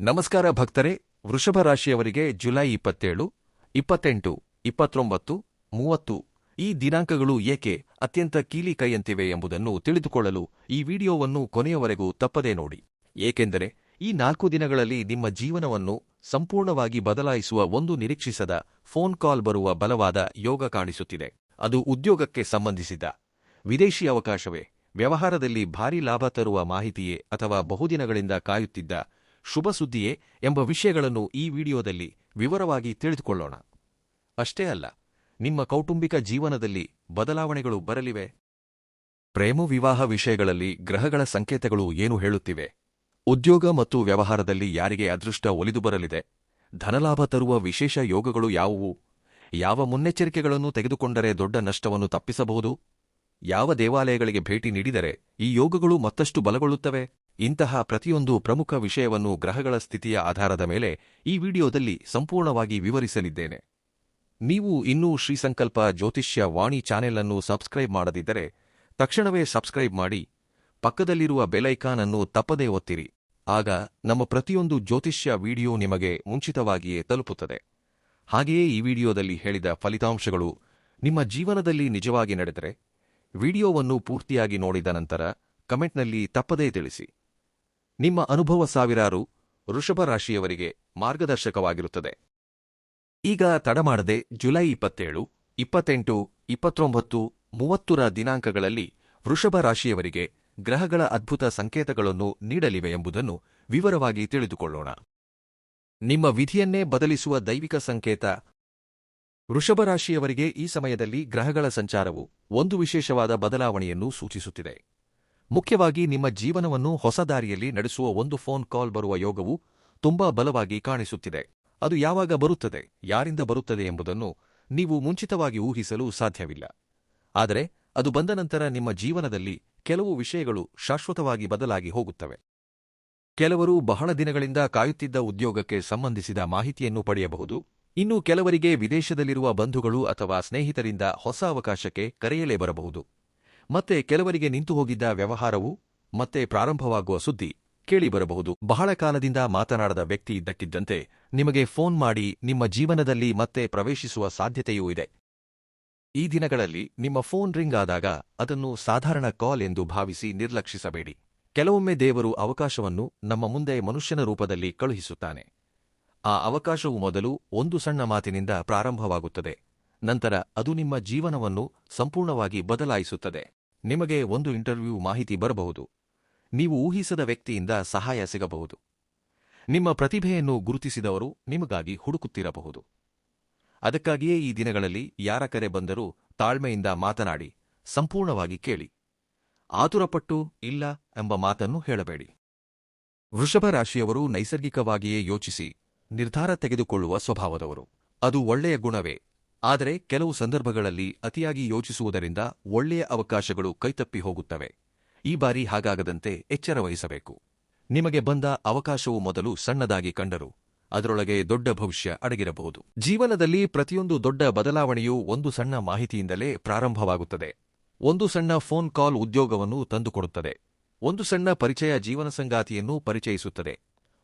ನಮಸ್ಕಾರ ಭಕ್ತರೇ, ವೃಷಭ ರಾಶಿಯವರಿಗೆ ಜುಲೈ 27, 28, 29, 30 ಈ ದಿನಾಂಕಗಳು ಏಕೆ ಅತ್ಯಂತ ಕೀಲಿ ಕೈಯಂತಿವೆ ಎಂಬುದನ್ನು ತಿಳಿದುಕೊಳ್ಳಲು ಈ ವಿಡಿಯೋವನ್ನು ಕೊನೆಯವರೆಗೂ ತಪ್ಪದೇ ನೋಡಿ. ಏಕೆಂದರೆ ಈ 4 ದಿನಗಳಲ್ಲಿ ನಿಮ್ಮ ಜೀವನವನ್ನು ಸಂಪೂರ್ಣವಾಗಿ ಬದಲಾಯಿಸುವ ಒಂದು ನಿರೀಕ್ಷಿಸದ ಫೋನ್ ಕಾಲ್ ಬರುವ ಬಲವಾದ ಯೋಗ ಕಾಣಿಸುತ್ತಿದೆ. ಅದು ಉದ್ಯೋಗಕ್ಕೆ ಸಂಬಂಧಿಸಿದ ವಿದೇಶಿ ಅವಕಾಶವೇ, ವ್ಯವಹಾರದಲ್ಲಿ ಭಾರೀ ಲಾಭ ತರುವ ಮಾಹಿತಿಯೇ ಅಥವಾ ಬಹುದಿನಗಳಿಂದ ಕಾಯುತ್ತಿದ್ದ ಶುಭ ಸುದ್ದಿಯೇ ಎಂಬ ವಿಷಯಗಳನ್ನು ಈ ವಿಡಿಯೋದಲ್ಲಿ ವಿವರವಾಗಿ ತಿಳಿದುಕೊಳ್ಳೋಣ. ಅಷ್ಟೇ ಅಲ್ಲ, ನಿಮ್ಮ ಕೌಟುಂಬಿಕ ಜೀವನದಲ್ಲಿ ಬದಲಾವಣೆಗಳು ಬರಲಿವೆ. ಪ್ರೇಮ ವಿವಾಹ ವಿಷಯಗಳಲ್ಲಿ ಗ್ರಹಗಳ ಸಂಕೇತಗಳು ಏನು ಹೇಳುತ್ತಿವೆ? ಉದ್ಯೋಗ ಮತ್ತು ವ್ಯವಹಾರದಲ್ಲಿ ಯಾರಿಗೆ ಅದೃಷ್ಟ ಒಲಿದು ಬರಲಿದೆ? ಧನಲಾಭ ತರುವ ವಿಶೇಷ ಯೋಗಗಳು ಯಾವುವು? ಯಾವ ಮುನ್ನೆಚ್ಚರಿಕೆಗಳನ್ನು ತೆಗೆದುಕೊಂಡರೆ ದೊಡ್ಡ ನಷ್ಟವನ್ನು ತಪ್ಪಿಸಬಹುದು? ಯಾವ ದೇವಾಲಯಗಳಿಗೆ ಭೇಟಿ ನೀಡಿದರೆ ಈ ಯೋಗಗಳು ಮತ್ತಷ್ಟು ಬಲಗೊಳ್ಳುತ್ತವೆ? ಇಂತಹ ಪ್ರತಿಯೊಂದು ಪ್ರಮುಖ ವಿಷಯವನ್ನು ಗ್ರಹಗಳ ಸ್ಥಿತಿಯ ಆಧಾರದ ಮೇಲೆ ಈ ವಿಡಿಯೋದಲ್ಲಿ ಸಂಪೂರ್ಣವಾಗಿ ವಿವರಿಸಲಿದ್ದೇನೆ. ನೀವು ಇನ್ನೂ ಶ್ರೀಸಂಕಲ್ಪ ಜ್ಯೋತಿಷ್ಯ ವಾಣಿ ಚಾನೆಲ್ ಅನ್ನು ಸಬ್ಸ್ಕ್ರೈಬ್ ಮಾಡದಿದ್ದರೆ ತಕ್ಷಣವೇ ಸಬ್ಸ್ಕ್ರೈಬ್ ಮಾಡಿ, ಪಕ್ಕದಲ್ಲಿರುವ ಬೆಲ್ ಐಕಾನ್ ಅನ್ನು ತಪ್ಪದೇ ಒತ್ತಿರಿ. ಆಗ ನಮ್ಮ ಪ್ರತಿಯೊಂದು ಜ್ಯೋತಿಷ್ಯ ವಿಡಿಯೋ ನಿಮಗೆ ಮುಂಚಿತವಾಗಿಯೇ ತಲುಪುತ್ತದೆ. ಹಾಗೆಯೇ ಈ ವಿಡಿಯೋದಲ್ಲಿ ಹೇಳಿದ ಫಲಿತಾಂಶಗಳು ನಿಮ್ಮ ಜೀವನದಲ್ಲಿ ನಿಜವಾಗಿ ನಡೆದರೆ ವಿಡಿಯೋವನ್ನು ಪೂರ್ತಿಯಾಗಿ ನೋಡಿದ ನಂತರ ಕಮೆಂಟ್ನಲ್ಲಿ ತಪ್ಪದೇ ತಿಳಿಸಿ. ನಿಮ್ಮ ಅನುಭವ ಸಾವಿರಾರು ವೃಷಭ ರಾಶಿಯವರಿಗೆ ಮಾರ್ಗದರ್ಶಕವಾಗಿರುತ್ತದೆ. ಈಗ ತಡಮಾಡದೆ ಜುಲೈ 27, 28, 29, 30ರ ದಿನಾಂಕಗಳಲ್ಲಿ ವೃಷಭ ರಾಶಿಯವರಿಗೆ ಗ್ರಹಗಳ ಅದ್ಭುತ ಸಂಕೇತಗಳನ್ನು ನೀಡಲಿವೆ ಎಂಬುದನ್ನು ವಿವರವಾಗಿ ತಿಳಿದುಕೊಳ್ಳೋಣ. ನಿಮ್ಮ ವಿಧಿಯನ್ನೇ ಬದಲಿಸುವ ದೈವಿಕ ಸಂಕೇತ. ವೃಷಭ ರಾಶಿಯವರಿಗೆ ಈ ಸಮಯದಲ್ಲಿ ಗ್ರಹಗಳ ಸಂಚಾರವು ಒಂದು ವಿಶೇಷವಾದ ಬದಲಾವಣೆಯನ್ನು ಸೂಚಿಸುತ್ತಿದೆ. ಮುಖ್ಯವಾಗಿ ನಿಮ್ಮ ಜೀವನವನ್ನು ಹೊಸ ದಾರಿಯಲ್ಲಿ ನಡೆಸುವ ಒಂದು ಫೋನ್ ಕಾಲ್ ಬರುವ ಯೋಗವು ತುಂಬಾ ಬಲವಾಗಿ ಕಾಣಿಸುತ್ತಿದೆ. ಅದು ಯಾವಾಗ ಬರುತ್ತದೆ, ಯಾರಿಂದ ಬರುತ್ತದೆ ಎಂಬುದನ್ನು ನೀವು ಮುಂಚಿತವಾಗಿ ಊಹಿಸಲು ಸಾಧ್ಯವಿಲ್ಲ. ಆದರೆ ಅದು ಬಂದ ನಂತರ ನಿಮ್ಮ ಜೀವನದಲ್ಲಿ ಕೆಲವು ವಿಷಯಗಳು ಶಾಶ್ವತವಾಗಿ ಬದಲಾಗಿ ಹೋಗುತ್ತವೆ. ಕೆಲವರು ಬಹಳ ದಿನಗಳಿಂದ ಕಾಯುತ್ತಿದ್ದ ಉದ್ಯೋಗಕ್ಕೆ ಸಂಬಂಧಿಸಿದ ಮಾಹಿತಿಯನ್ನು ಪಡೆಯಬಹುದು. ಇನ್ನು ಕೆಲವರಿಗೆ ವಿದೇಶದಲ್ಲಿರುವ ಬಂಧುಗಳು ಅಥವಾ ಸ್ನೇಹಿತರಿಂದ ಹೊಸ ಅವಕಾಶಕ್ಕೆ ಕರೆಯಲೇ ಬರಬಹುದು. ಮತ್ತೆ ಕೆಲವರಿಗೆ ನಿಂತುಹೋಗಿದ್ದ ವ್ಯವಹಾರವು ಮತ್ತೆ ಪ್ರಾರಂಭವಾಗುವ ಸುದ್ದಿ ಕೇಳಿಬರಬಹುದು. ಬಹಳ ಕಾಲದಿಂದ ಮಾತನಾಡದ ವ್ಯಕ್ತಿ ಇದ್ದಕ್ಕಿದ್ದಂತೆ ನಿಮಗೆ ಫೋನ್ ಮಾಡಿ ನಿಮ್ಮ ಜೀವನದಲ್ಲಿ ಮತ್ತೆ ಪ್ರವೇಶಿಸುವ ಸಾಧ್ಯತೆಯೂ ಇದೆ. ಈ ದಿನಗಳಲ್ಲಿ ನಿಮ್ಮ ಫೋನ್ ರಿಂಗ್ ಆದಾಗ ಅದನ್ನು ಸಾಧಾರಣ ಕಾಲ್ ಎಂದು ಭಾವಿಸಿ ನಿರ್ಲಕ್ಷಿಸಬೇಡಿ. ಕೆಲವೊಮ್ಮೆ ದೇವರು ಅವಕಾಶವನ್ನು ನಮ್ಮ ಮುಂದೆ ಮನುಷ್ಯನ ರೂಪದಲ್ಲಿ ಕಳುಹಿಸುತ್ತಾನೆ. ಆ ಅವಕಾಶವು ಮೊದಲು ಒಂದು ಸಣ್ಣ ಮಾತಿನಿಂದ ಪ್ರಾರಂಭವಾಗುತ್ತದೆ. ನಂತರ ಅದು ನಿಮ್ಮ ಜೀವನವನ್ನು ಸಂಪೂರ್ಣವಾಗಿ ಬದಲಾಯಿಸುತ್ತದೆ. ನಿಮಗೆ ಒಂದು ಇಂಟರ್ವ್ಯೂ ಮಾಹಿತಿ ಬರಬಹುದು. ನೀವು ಊಹಿಸದ ವ್ಯಕ್ತಿಯಿಂದ ಸಹಾಯ ಸಿಗಬಹುದು. ನಿಮ್ಮ ಪ್ರತಿಭೆಯನ್ನು ಗುರುತಿಸಿದವರು ನಿಮಗಾಗಿ ಹುಡುಕುತ್ತಿರಬಹುದು. ಅದಕ್ಕಾಗಿಯೇ ಈ ದಿನಗಳಲ್ಲಿ ಯಾರ ಕರೆ ಬಂದರೂ ತಾಳ್ಮೆಯಿಂದ ಮಾತನಾಡಿ, ಸಂಪೂರ್ಣವಾಗಿ ಕೇಳಿ. ಆತುರಪಟ್ಟು ಇಲ್ಲ ಎಂಬ ಮಾತನ್ನು ಹೇಳಬೇಡಿ. ವೃಷಭ ರಾಶಿಯವರು ನೈಸರ್ಗಿಕವಾಗಿಯೇ ಯೋಚಿಸಿ ನಿರ್ಧಾರ ತೆಗೆದುಕೊಳ್ಳುವ ಸ್ವಭಾವದವರು. ಅದು ಒಳ್ಳೆಯ ಗುಣವೇ. ಆದರೆ ಕೆಲವು ಸಂದರ್ಭಗಳಲ್ಲಿ ಅತಿಯಾಗಿ ಯೋಚಿಸುವುದರಿಂದ ಒಳ್ಳೆಯ ಅವಕಾಶಗಳು ಕೈತಪ್ಪಿ ಹೋಗುತ್ತವೆ. ಈ ಬಾರಿ ಹಾಗಾಗದಂತೆ ಎಚ್ಚರ ವಹಿಸಬೇಕು. ನಿಮಗೆ ಬಂದ ಅವಕಾಶವು ಮೊದಲು ಸಣ್ಣದಾಗಿ ಕಂಡರೂ ಅದರೊಳಗೆ ದೊಡ್ಡ ಭವಿಷ್ಯ ಅಡಗಿರಬಹುದು. ಜೀವನದಲ್ಲಿ ಪ್ರತಿಯೊಂದು ದೊಡ್ಡ ಬದಲಾವಣೆಯೂ ಒಂದು ಸಣ್ಣ ಮಾಹಿತಿಯಿಂದಲೇ ಪ್ರಾರಂಭವಾಗುತ್ತದೆ. ಒಂದು ಸಣ್ಣ ಫೋನ್ ಕಾಲ್ ಉದ್ಯೋಗವನ್ನು ತಂದುಕೊಡುತ್ತದೆ. ಒಂದು ಸಣ್ಣ ಪರಿಚಯ ಜೀವನ ಸಂಗಾತಿಯನ್ನು ಪರಿಚಯಿಸುತ್ತದೆ.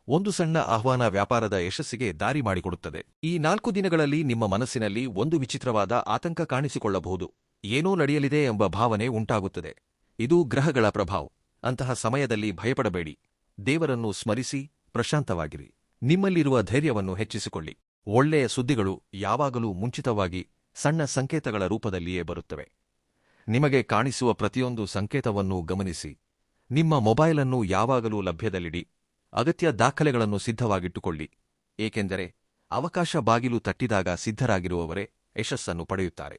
ಒಂದು ಸಣ್ಣ ಆಹ್ವಾನ ವ್ಯಾಪಾರದ ಯಶಸ್ಸಿಗೆ ದಾರಿ ಮಾಡಿಕೊಡುತ್ತದೆ. ಈ 4 ದಿನಗಳಲ್ಲಿ ನಿಮ್ಮ ಮನಸ್ಸಿನಲ್ಲಿ ಒಂದು ವಿಚಿತ್ರವಾದ ಆತಂಕ ಕಾಣಿಸಿಕೊಳ್ಳಬಹುದು. ಏನೋ ನಡೆಯಲಿದೆ ಎಂಬ ಭಾವನೆ ಉಂಟಾಗುತ್ತದೆ. ಇದು ಗ್ರಹಗಳ ಪ್ರಭಾವ. ಅಂತಹ ಸಮಯದಲ್ಲಿ ಭಯಪಡಬೇಡಿ. ದೇವರನ್ನು ಸ್ಮರಿಸಿ ಪ್ರಶಾಂತವಾಗಿರಿ. ನಿಮ್ಮಲ್ಲಿರುವ ಧೈರ್ಯವನ್ನು ಹೆಚ್ಚಿಸಿಕೊಳ್ಳಿ. ಒಳ್ಳೆಯ ಸುದ್ದಿಗಳು ಯಾವಾಗಲೂ ಮುಂಚಿತವಾಗಿ ಸಣ್ಣ ಸಂಕೇತಗಳ ರೂಪದಲ್ಲಿಯೇ ಬರುತ್ತವೆ. ನಿಮಗೆ ಕಾಣಿಸುವ ಪ್ರತಿಯೊಂದು ಸಂಕೇತವನ್ನೂ ಗಮನಿಸಿ. ನಿಮ್ಮ ಮೊಬೈಲ್ ಅನ್ನು ಯಾವಾಗಲೂ ಲಭ್ಯದಲ್ಲಿಡಿ. ಅಗತ್ಯ ದಾಖಲೆಗಳನ್ನು ಸಿದ್ಧವಾಗಿಟ್ಟುಕೊಳ್ಳಿ. ಏಕೆಂದರೆ ಅವಕಾಶ ಬಾಗಿಲು ತಟ್ಟಿದಾಗ ಸಿದ್ಧರಾಗಿರುವವರೇ ಯಶಸ್ಸನ್ನು ಪಡೆಯುತ್ತಾರೆ.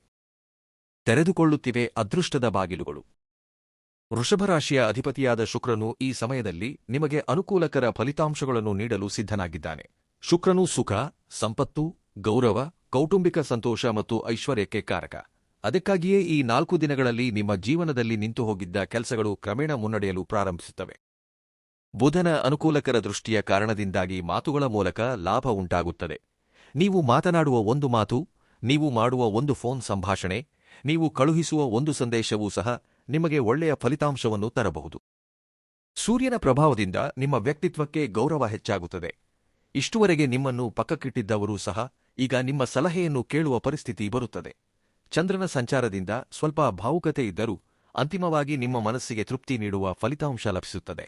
ತೆರೆದುಕೊಳ್ಳುತ್ತಿವೆ ಅದೃಷ್ಟದ ಬಾಗಿಲುಗಳು. ವೃಷಭರಾಶಿಯ ಅಧಿಪತಿಯಾದ ಶುಕ್ರನು ಈ ಸಮಯದಲ್ಲಿ ನಿಮಗೆ ಅನುಕೂಲಕರ ಫಲಿತಾಂಶಗಳನ್ನು ನೀಡಲು ಸಿದ್ಧನಾಗಿದ್ದಾನೆ. ಶುಕ್ರನು ಸುಖ, ಸಂಪತ್ತು, ಗೌರವ, ಕೌಟುಂಬಿಕ ಸಂತೋಷ ಮತ್ತು ಐಶ್ವರ್ಯಕ್ಕೆ ಕಾರಕ. ಅದಕ್ಕಾಗಿಯೇ ಈ 4 ದಿನಗಳಲ್ಲಿ ನಿಮ್ಮ ಜೀವನದಲ್ಲಿ ನಿಂತುಹೋಗಿದ್ದ ಕೆಲಸಗಳು ಕ್ರಮೇಣ ಮುನ್ನಡೆಯಲು ಪ್ರಾರಂಭಿಸುತ್ತವೆ. ಬುಧನ ಅನುಕೂಲಕರ ದೃಷ್ಟಿಯ ಕಾರಣದಿಂದಾಗಿ ಮಾತುಗಳ ಮೂಲಕ ಲಾಭ ಉಂಟಾಗುತ್ತದೆ. ನೀವು ಮಾತನಾಡುವ ಒಂದು ಮಾತು, ನೀವು ಮಾಡುವ ಒಂದು ಫೋನ್ ಸಂಭಾಷಣೆ, ನೀವು ಕಳುಹಿಸುವ ಒಂದು ಸಂದೇಶವೂ ಸಹ ನಿಮಗೆ ಒಳ್ಳೆಯ ಫಲಿತಾಂಶವನ್ನು ತರಬಹುದು. ಸೂರ್ಯನ ಪ್ರಭಾವದಿಂದ ನಿಮ್ಮ ವ್ಯಕ್ತಿತ್ವಕ್ಕೆ ಗೌರವ ಹೆಚ್ಚಾಗುತ್ತದೆ. ಇಷ್ಟುವರೆಗೆ ನಿಮ್ಮನ್ನು ಪಕ್ಕಕ್ಕಿಟ್ಟಿದ್ದವರೂ ಸಹ ಈಗ ನಿಮ್ಮ ಸಲಹೆಯನ್ನು ಕೇಳುವ ಪರಿಸ್ಥಿತಿ ಬರುತ್ತದೆ. ಚಂದ್ರನ ಸಂಚಾರದಿಂದ ಸ್ವಲ್ಪ ಭಾವುಕತೆ ಇದ್ದರೂ ಅಂತಿಮವಾಗಿ ನಿಮ್ಮ ಮನಸ್ಸಿಗೆ ತೃಪ್ತಿ ನೀಡುವ ಫಲಿತಾಂಶ ಲಭಿಸುತ್ತದೆ.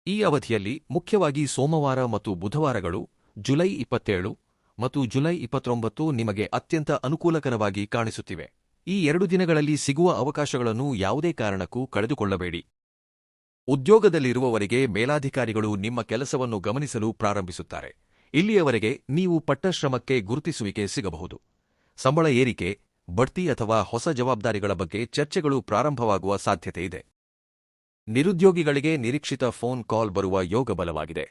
ಈ ಅವಧಿಯಲ್ಲಿ ಮುಖ್ಯವಾಗಿ ಸೋಮವಾರ ಮತ್ತು ಬುಧವಾರಗಳು ಜುಲೈ 27 ಮತ್ತು ಜುಲೈ 29 ನಿಮಗೆ ಅತ್ಯಂತ ಅನುಕೂಲಕರವಾಗಿ ಕಾಣಿಸುತ್ತಿವೆ. ಈ 2 ದಿನಗಳಲ್ಲಿ ಸಿಗುವ ಅವಕಾಶಗಳನ್ನು ಯಾವುದೇ ಕಾರಣಕ್ಕೂ ಕಳೆದುಕೊಳ್ಳಬೇಡಿ. ಉದ್ಯೋಗದಲ್ಲಿರುವವರಿಗೆ ಮೇಲಾಧಿಕಾರಿಗಳು ನಿಮ್ಮ ಕೆಲಸವನ್ನು ಗಮನಿಸಲು ಪ್ರಾರಂಭಿಸುತ್ತಾರೆ. ಇಲ್ಲಿಯವರೆಗೆ ನೀವು ಪಟ್ಟ ಶ್ರಮಕ್ಕೆ ಗುರುತಿಸುವಿಕೆ ಸಿಗಬಹುದು. ಸಂಬಳ ಏರಿಕೆ, ಬಡ್ತಿ ಅಥವಾ ಹೊಸ ಜವಾಬ್ದಾರಿಗಳ ಬಗ್ಗೆ ಚರ್ಚೆಗಳು ಪ್ರಾರಂಭವಾಗುವ ಸಾಧ್ಯತೆಯಿದೆ. ನಿರುದ್ಯೋಗಿಗಳಿಗೆ ನಿರೀಕ್ಷಿತ ಫೋನ್ ಕಾಲ್ ಬರುವ ಯೋಗ ಬಲವಾಗಿದೆ.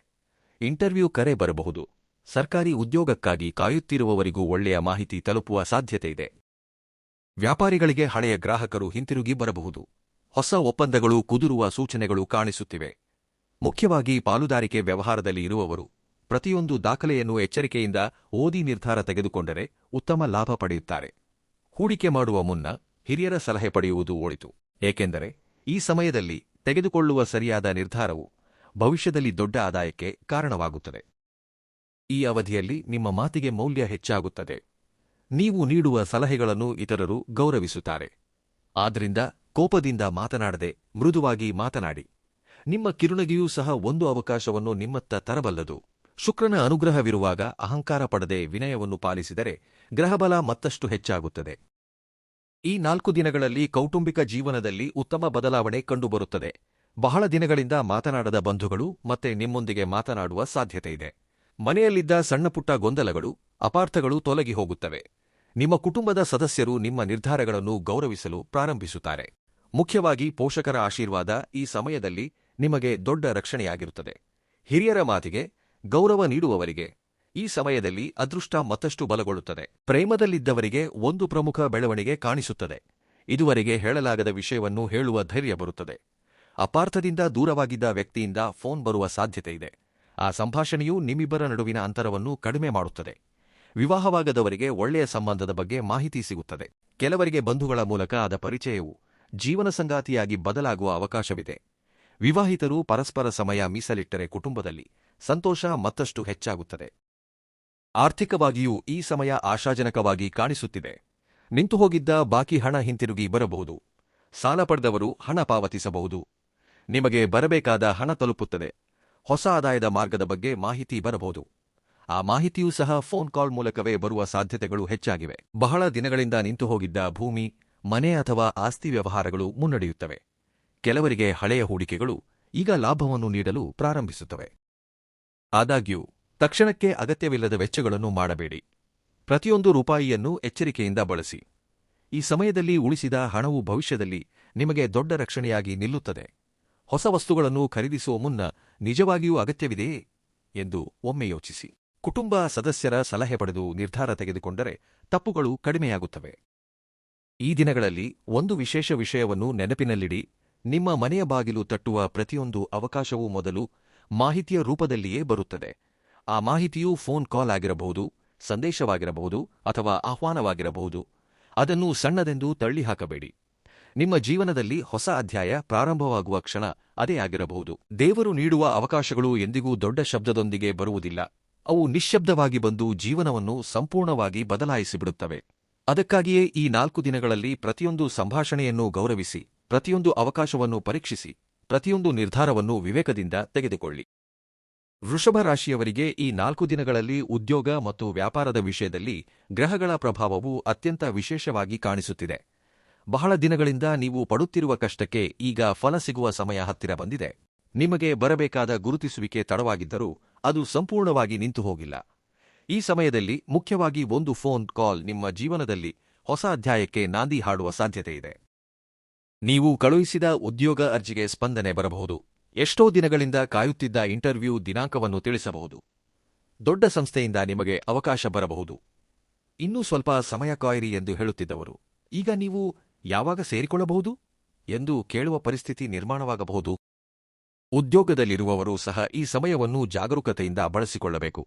ಇಂಟರ್ವ್ಯೂ ಕರೆ ಬರಬಹುದು. ಸರ್ಕಾರಿ ಉದ್ಯೋಗಕ್ಕಾಗಿ ಕಾಯುತ್ತಿರುವವರಿಗೂ ಒಳ್ಳೆಯ ಮಾಹಿತಿ ತಲುಪುವ ಸಾಧ್ಯತೆಯಿದೆ. ವ್ಯಾಪಾರಿಗಳಿಗೆ ಹಳೆಯ ಗ್ರಾಹಕರು ಹಿಂತಿರುಗಿ ಬರಬಹುದು. ಹೊಸ ಒಪ್ಪಂದಗಳು ಕುದುರುವ ಸೂಚನೆಗಳು ಕಾಣಿಸುತ್ತಿವೆ. ಮುಖ್ಯವಾಗಿ ಪಾಲುದಾರಿಕೆ ವ್ಯವಹಾರದಲ್ಲಿ ಇರುವವರು ಪ್ರತಿಯೊಂದು ದಾಖಲೆಯನ್ನು ಎಚ್ಚರಿಕೆಯಿಂದ ಓದಿ ನಿರ್ಧಾರ ತೆಗೆದುಕೊಂಡರೆ ಉತ್ತಮ ಲಾಭ ಪಡೆಯುತ್ತಾರೆ. ಹೂಡಿಕೆ ಮಾಡುವ ಮುನ್ನ ಹಿರಿಯರ ಸಲಹೆ ಪಡೆಯುವುದು ಒಳಿತು, ಏಕೆಂದರೆ ಈ ಸಮಯದಲ್ಲಿ ತೆಗೆದುಕೊಳ್ಳುವ ಸರಿಯಾದ ನಿರ್ಧಾರವು ಭವಿಷ್ಯದಲ್ಲಿ ದೊಡ್ಡ ಆದಾಯಕ್ಕೆ ಕಾರಣವಾಗುತ್ತದೆ. ಈ ಅವಧಿಯಲ್ಲಿ ನಿಮ್ಮ ಮಾತಿಗೆ ಮೌಲ್ಯ ಹೆಚ್ಚಾಗುತ್ತದೆ. ನೀವು ನೀಡುವ ಸಲಹೆಗಳನ್ನು ಇತರರು ಗೌರವಿಸುತ್ತಾರೆ. ಆದ್ದರಿಂದ ಕೋಪದಿಂದ ಮಾತನಾಡದೆ ಮೃದುವಾಗಿ ಮಾತನಾಡಿ. ನಿಮ್ಮ ಕಿರುನಗೆಯೂ ಸಹ ಒಂದು ಅವಕಾಶವನ್ನು ನಿಮ್ಮತ್ತ ತರಬಲ್ಲದು. ಶುಕ್ರನ ಅನುಗ್ರಹವಿರುವಾಗ ಅಹಂಕಾರ ಪಡದೆ ವಿನಯವನ್ನು ಪಾಲಿಸಿದರೆ ಗ್ರಹಬಲ ಮತ್ತಷ್ಟು ಹೆಚ್ಚಾಗುತ್ತದೆ. ಈ 4 ದಿನಗಳಲ್ಲಿ ಕೌಟುಂಬಿಕ ಜೀವನದಲ್ಲಿ ಉತ್ತಮ ಬದಲಾವಣೆ ಕಂಡುಬರುತ್ತದೆ. ಬಹಳ ದಿನಗಳಿಂದ ಮಾತನಾಡದ ಬಂಧುಗಳು ಮತ್ತೆ ನಿಮ್ಮೊಂದಿಗೆ ಮಾತನಾಡುವ ಸಾಧ್ಯತೆಯಿದೆ. ಮನೆಯಲ್ಲಿದ್ದ ಸಣ್ಣಪುಟ್ಟ ಗೊಂದಲಗಳು, ಅಪಾರ್ಥಗಳು ತೊಲಗಿ ಹೋಗುತ್ತವೆ. ನಿಮ್ಮ ಕುಟುಂಬದ ಸದಸ್ಯರು ನಿಮ್ಮ ನಿರ್ಧಾರಗಳನ್ನು ಗೌರವಿಸಲು ಪ್ರಾರಂಭಿಸುತ್ತಾರೆ. ಮುಖ್ಯವಾಗಿ ಪೋಷಕರ ಆಶೀರ್ವಾದ ಈ ಸಮಯದಲ್ಲಿ ನಿಮಗೆ ದೊಡ್ಡ ರಕ್ಷಣೆಯಾಗಿರುತ್ತದೆ. ಹಿರಿಯರ ಮಾತಿಗೆ ಗೌರವ ನೀಡುವವರಿಗೆ ಈ ಸಮಯದಲ್ಲಿ ಅದೃಷ್ಟ ಮತ್ತಷ್ಟು ಬಲಗೊಳ್ಳುತ್ತದೆ. ಪ್ರೇಮದಲ್ಲಿದ್ದವರಿಗೆ ಒಂದು ಪ್ರಮುಖ ಬೆಳವಣಿಗೆ ಕಾಣಿಸುತ್ತದೆ. ಇದುವರೆಗೆ ಹೇಳಲಾಗದ ವಿಷಯವನ್ನು ಹೇಳುವ ಧೈರ್ಯ ಬರುತ್ತದೆ. ಅಪಾರ್ಥದಿಂದ ದೂರವಾಗಿದ್ದ ವ್ಯಕ್ತಿಯಿಂದ ಫೋನ್ ಬರುವ ಸಾಧ್ಯತೆಯಿದೆ. ಆ ಸಂಭಾಷಣೆಯು ನಿಮ್ಮಿಬ್ಬರ ನಡುವಿನ ಅಂತರವನ್ನು ಕಡಿಮೆ ಮಾಡುತ್ತದೆ. ವಿವಾಹವಾಗದವರಿಗೆ ಒಳ್ಳೆಯ ಸಂಬಂಧದ ಬಗ್ಗೆ ಮಾಹಿತಿ ಸಿಗುತ್ತದೆ. ಕೆಲವರಿಗೆ ಬಂಧುಗಳ ಮೂಲಕ ಆದ ಪರಿಚಯವು ಜೀವನ ಸಂಗಾತಿಯಾಗಿ ಬದಲಾಗುವ ಅವಕಾಶವಿದೆ. ವಿವಾಹಿತರು ಪರಸ್ಪರ ಸಮಯ ಮೀಸಲಿಟ್ಟರೆ ಕುಟುಂಬದಲ್ಲಿ ಸಂತೋಷ ಮತ್ತಷ್ಟು ಹೆಚ್ಚಾಗುತ್ತದೆ. ಆರ್ಥಿಕವಾಗಿಯೂ ಈ ಸಮಯ ಆಶಾಜನಕವಾಗಿ ಕಾಣಿಸುತ್ತಿದೆ. ನಿಂತುಹೋಗಿದ್ದ ಬಾಕಿ ಹಣ ಹಿಂತಿರುಗಿ ಬರಬಹುದು. ಸಾಲ ಪಡೆದವರು ಹಣ ಪಾವತಿಸಬಹುದು. ನಿಮಗೆ ಬರಬೇಕಾದ ಹಣ ತಲುಪುತ್ತದೆ. ಹೊಸ ಆದಾಯದ ಮಾರ್ಗದ ಬಗ್ಗೆ ಮಾಹಿತಿ ಬರಬಹುದು. ಆ ಮಾಹಿತಿಯೂ ಸಹ ಫೋನ್ ಕಾಲ್ ಮೂಲಕವೇ ಬರುವ ಸಾಧ್ಯತೆಗಳು ಹೆಚ್ಚಾಗಿವೆ. ಬಹಳ ದಿನಗಳಿಂದ ನಿಂತುಹೋಗಿದ್ದ ಭೂಮಿ, ಮನೆ ಅಥವಾ ಆಸ್ತಿ ವ್ಯವಹಾರಗಳು ಮುನ್ನಡೆಯುತ್ತವೆ. ಕೆಲವರಿಗೆ ಹಳೆಯ ಹೂಡಿಕೆಗಳು ಈಗ ಲಾಭವನ್ನು ನೀಡಲು ಪ್ರಾರಂಭಿಸುತ್ತವೆ. ಆದಾಗ್ಯೂ ತಕ್ಷಣಕ್ಕೆ ಅಗತ್ಯವಿಲ್ಲದ ವೆಚ್ಚಗಳನ್ನು ಮಾಡಬೇಡಿ. ಪ್ರತಿಯೊಂದು ರೂಪಾಯಿಯನ್ನು ಎಚ್ಚರಿಕೆಯಿಂದ ಬಳಸಿ. ಈ ಸಮಯದಲ್ಲಿ ಉಳಿಸಿದ ಹಣವು ಭವಿಷ್ಯದಲ್ಲಿ ನಿಮಗೆ ದೊಡ್ಡ ರಕ್ಷಣೆಯಾಗಿ ನಿಲ್ಲುತ್ತದೆ. ಹೊಸ ವಸ್ತುಗಳನ್ನು ಖರೀದಿಸುವ ಮುನ್ನ ನಿಜವಾಗಿಯೂ ಅಗತ್ಯವಿದೆಯೇ ಎಂದು ಒಮ್ಮೆ ಯೋಚಿಸಿ. ಕುಟುಂಬ ಸದಸ್ಯರ ಸಲಹೆ ಪಡೆದು ನಿರ್ಧಾರ ತೆಗೆದುಕೊಂಡರೆ ತಪ್ಪುಗಳು ಕಡಿಮೆಯಾಗುತ್ತವೆ. ಈ ದಿನಗಳಲ್ಲಿ ಒಂದು ವಿಶೇಷ ವಿಷಯವನ್ನು ನೆನಪಿನಲ್ಲಿಡಿ. ನಿಮ್ಮ ಮನೆಯ ಬಾಗಿಲು ತಟ್ಟುವ ಪ್ರತಿಯೊಂದು ಅವಕಾಶವೂ ಮೊದಲು ಮಾಹಿತಿಯ ರೂಪದಲ್ಲಿಯೇ ಬರುತ್ತದೆ. ಆ ಮಾಹಿತಿಯು ಫೋನ್ ಕಾಲ್ ಆಗಿರಬಹುದು, ಸಂದೇಶವಾಗಿರಬಹುದು ಅಥವಾ ಆಹ್ವಾನವಾಗಿರಬಹುದು. ಅದನ್ನು ಸಣ್ಣದೆಂದು ತಳ್ಳಿಹಾಕಬೇಡಿ. ನಿಮ್ಮ ಜೀವನದಲ್ಲಿ ಹೊಸ ಅಧ್ಯಾಯ ಪ್ರಾರಂಭವಾಗುವ ಕ್ಷಣ ಅದೇ ಆಗಿರಬಹುದು. ದೇವರು ನೀಡುವ ಅವಕಾಶಗಳು ಎಂದಿಗೂ ದೊಡ್ಡ ಶಬ್ದದೊಂದಿಗೆ ಬರುವುದಿಲ್ಲ. ಅವು ನಿಶ್ಶಬ್ದವಾಗಿ ಬಂದು ಜೀವನವನ್ನು ಸಂಪೂರ್ಣವಾಗಿ ಬದಲಾಯಿಸಿಬಿಡುತ್ತವೆ. ಅದಕ್ಕಾಗಿಯೇ ಈ 4 ದಿನಗಳಲ್ಲಿ ಪ್ರತಿಯೊಂದು ಸಂಭಾಷಣೆಯನ್ನು ಗೌರವಿಸಿ, ಪ್ರತಿಯೊಂದು ಅವಕಾಶವನ್ನು ಪರೀಕ್ಷಿಸಿ, ಪ್ರತಿಯೊಂದು ನಿರ್ಧಾರವನ್ನು ವಿವೇಕದಿಂದ ತೆಗೆದುಕೊಳ್ಳಿ. ವೃಷಭ ರಾಶಿಯವರಿಗೆ ಈ 4 ದಿನಗಳಲ್ಲಿ ಉದ್ಯೋಗ ಮತ್ತು ವ್ಯಾಪಾರದ ವಿಷಯದಲ್ಲಿ ಗ್ರಹಗಳ ಪ್ರಭಾವವು ಅತ್ಯಂತ ವಿಶೇಷವಾಗಿ ಕಾಣಿಸುತ್ತಿದೆ. ಬಹಳ ದಿನಗಳಿಂದ ನೀವು ಪಡುತ್ತಿರುವ ಕಷ್ಟಕ್ಕೆ ಈಗ ಫಲ ಸಿಗುವ ಸಮಯ ಹತ್ತಿರ ಬಂದಿದೆ. ನಿಮಗೆ ಬರಬೇಕಾದ ಗುರುತಿಸುವಿಕೆ ತಡವಾಗಿದ್ದರೂ ಅದು ಸಂಪೂರ್ಣವಾಗಿ ನಿಂತು ಹೋಗಿಲ್ಲ. ಈ ಸಮಯದಲ್ಲಿ ಮುಖ್ಯವಾಗಿ ಒಂದು ಫೋನ್ ಕಾಲ್ ನಿಮ್ಮ ಜೀವನದಲ್ಲಿ ಹೊಸ ಅಧ್ಯಾಯಕ್ಕೆ ನಾಂದಿ ಹಾಡುವ ಸಾಧ್ಯತೆಯಿದೆ. ನೀವು ಕಳುಹಿಸಿದ ಉದ್ಯೋಗ ಅರ್ಜಿಗೆ ಸ್ಪಂದನೆ ಬರಬಹುದು. ಎಷ್ಟೋ ದಿನಗಳಿಂದ ಕಾಯುತ್ತಿದ್ದ ಇಂಟರ್ವ್ಯೂ ದಿನಾಂಕವನ್ನು ತಿಳಿಸಬಹುದು. ದೊಡ್ಡ ಸಂಸ್ಥೆಯಿಂದ ನಿಮಗೆ ಅವಕಾಶ ಬರಬಹುದು. ಇನ್ನೂ ಸ್ವಲ್ಪ ಸಮಯ ಕಾಯಿರಿ ಎಂದು ಹೇಳುತ್ತಿದ್ದವರು ಈಗ ನೀವು ಯಾವಾಗ ಸೇರಿಕೊಳ್ಳಬಹುದು ಎಂದು ಕೇಳುವ ಪರಿಸ್ಥಿತಿ ನಿರ್ಮಾಣವಾಗಬಹುದು. ಉದ್ಯೋಗದಲ್ಲಿರುವವರು ಸಹ ಈ ಸಮಯವನ್ನು ಜಾಗರೂಕತೆಯಿಂದ ಬಳಸಿಕೊಳ್ಳಬೇಕು.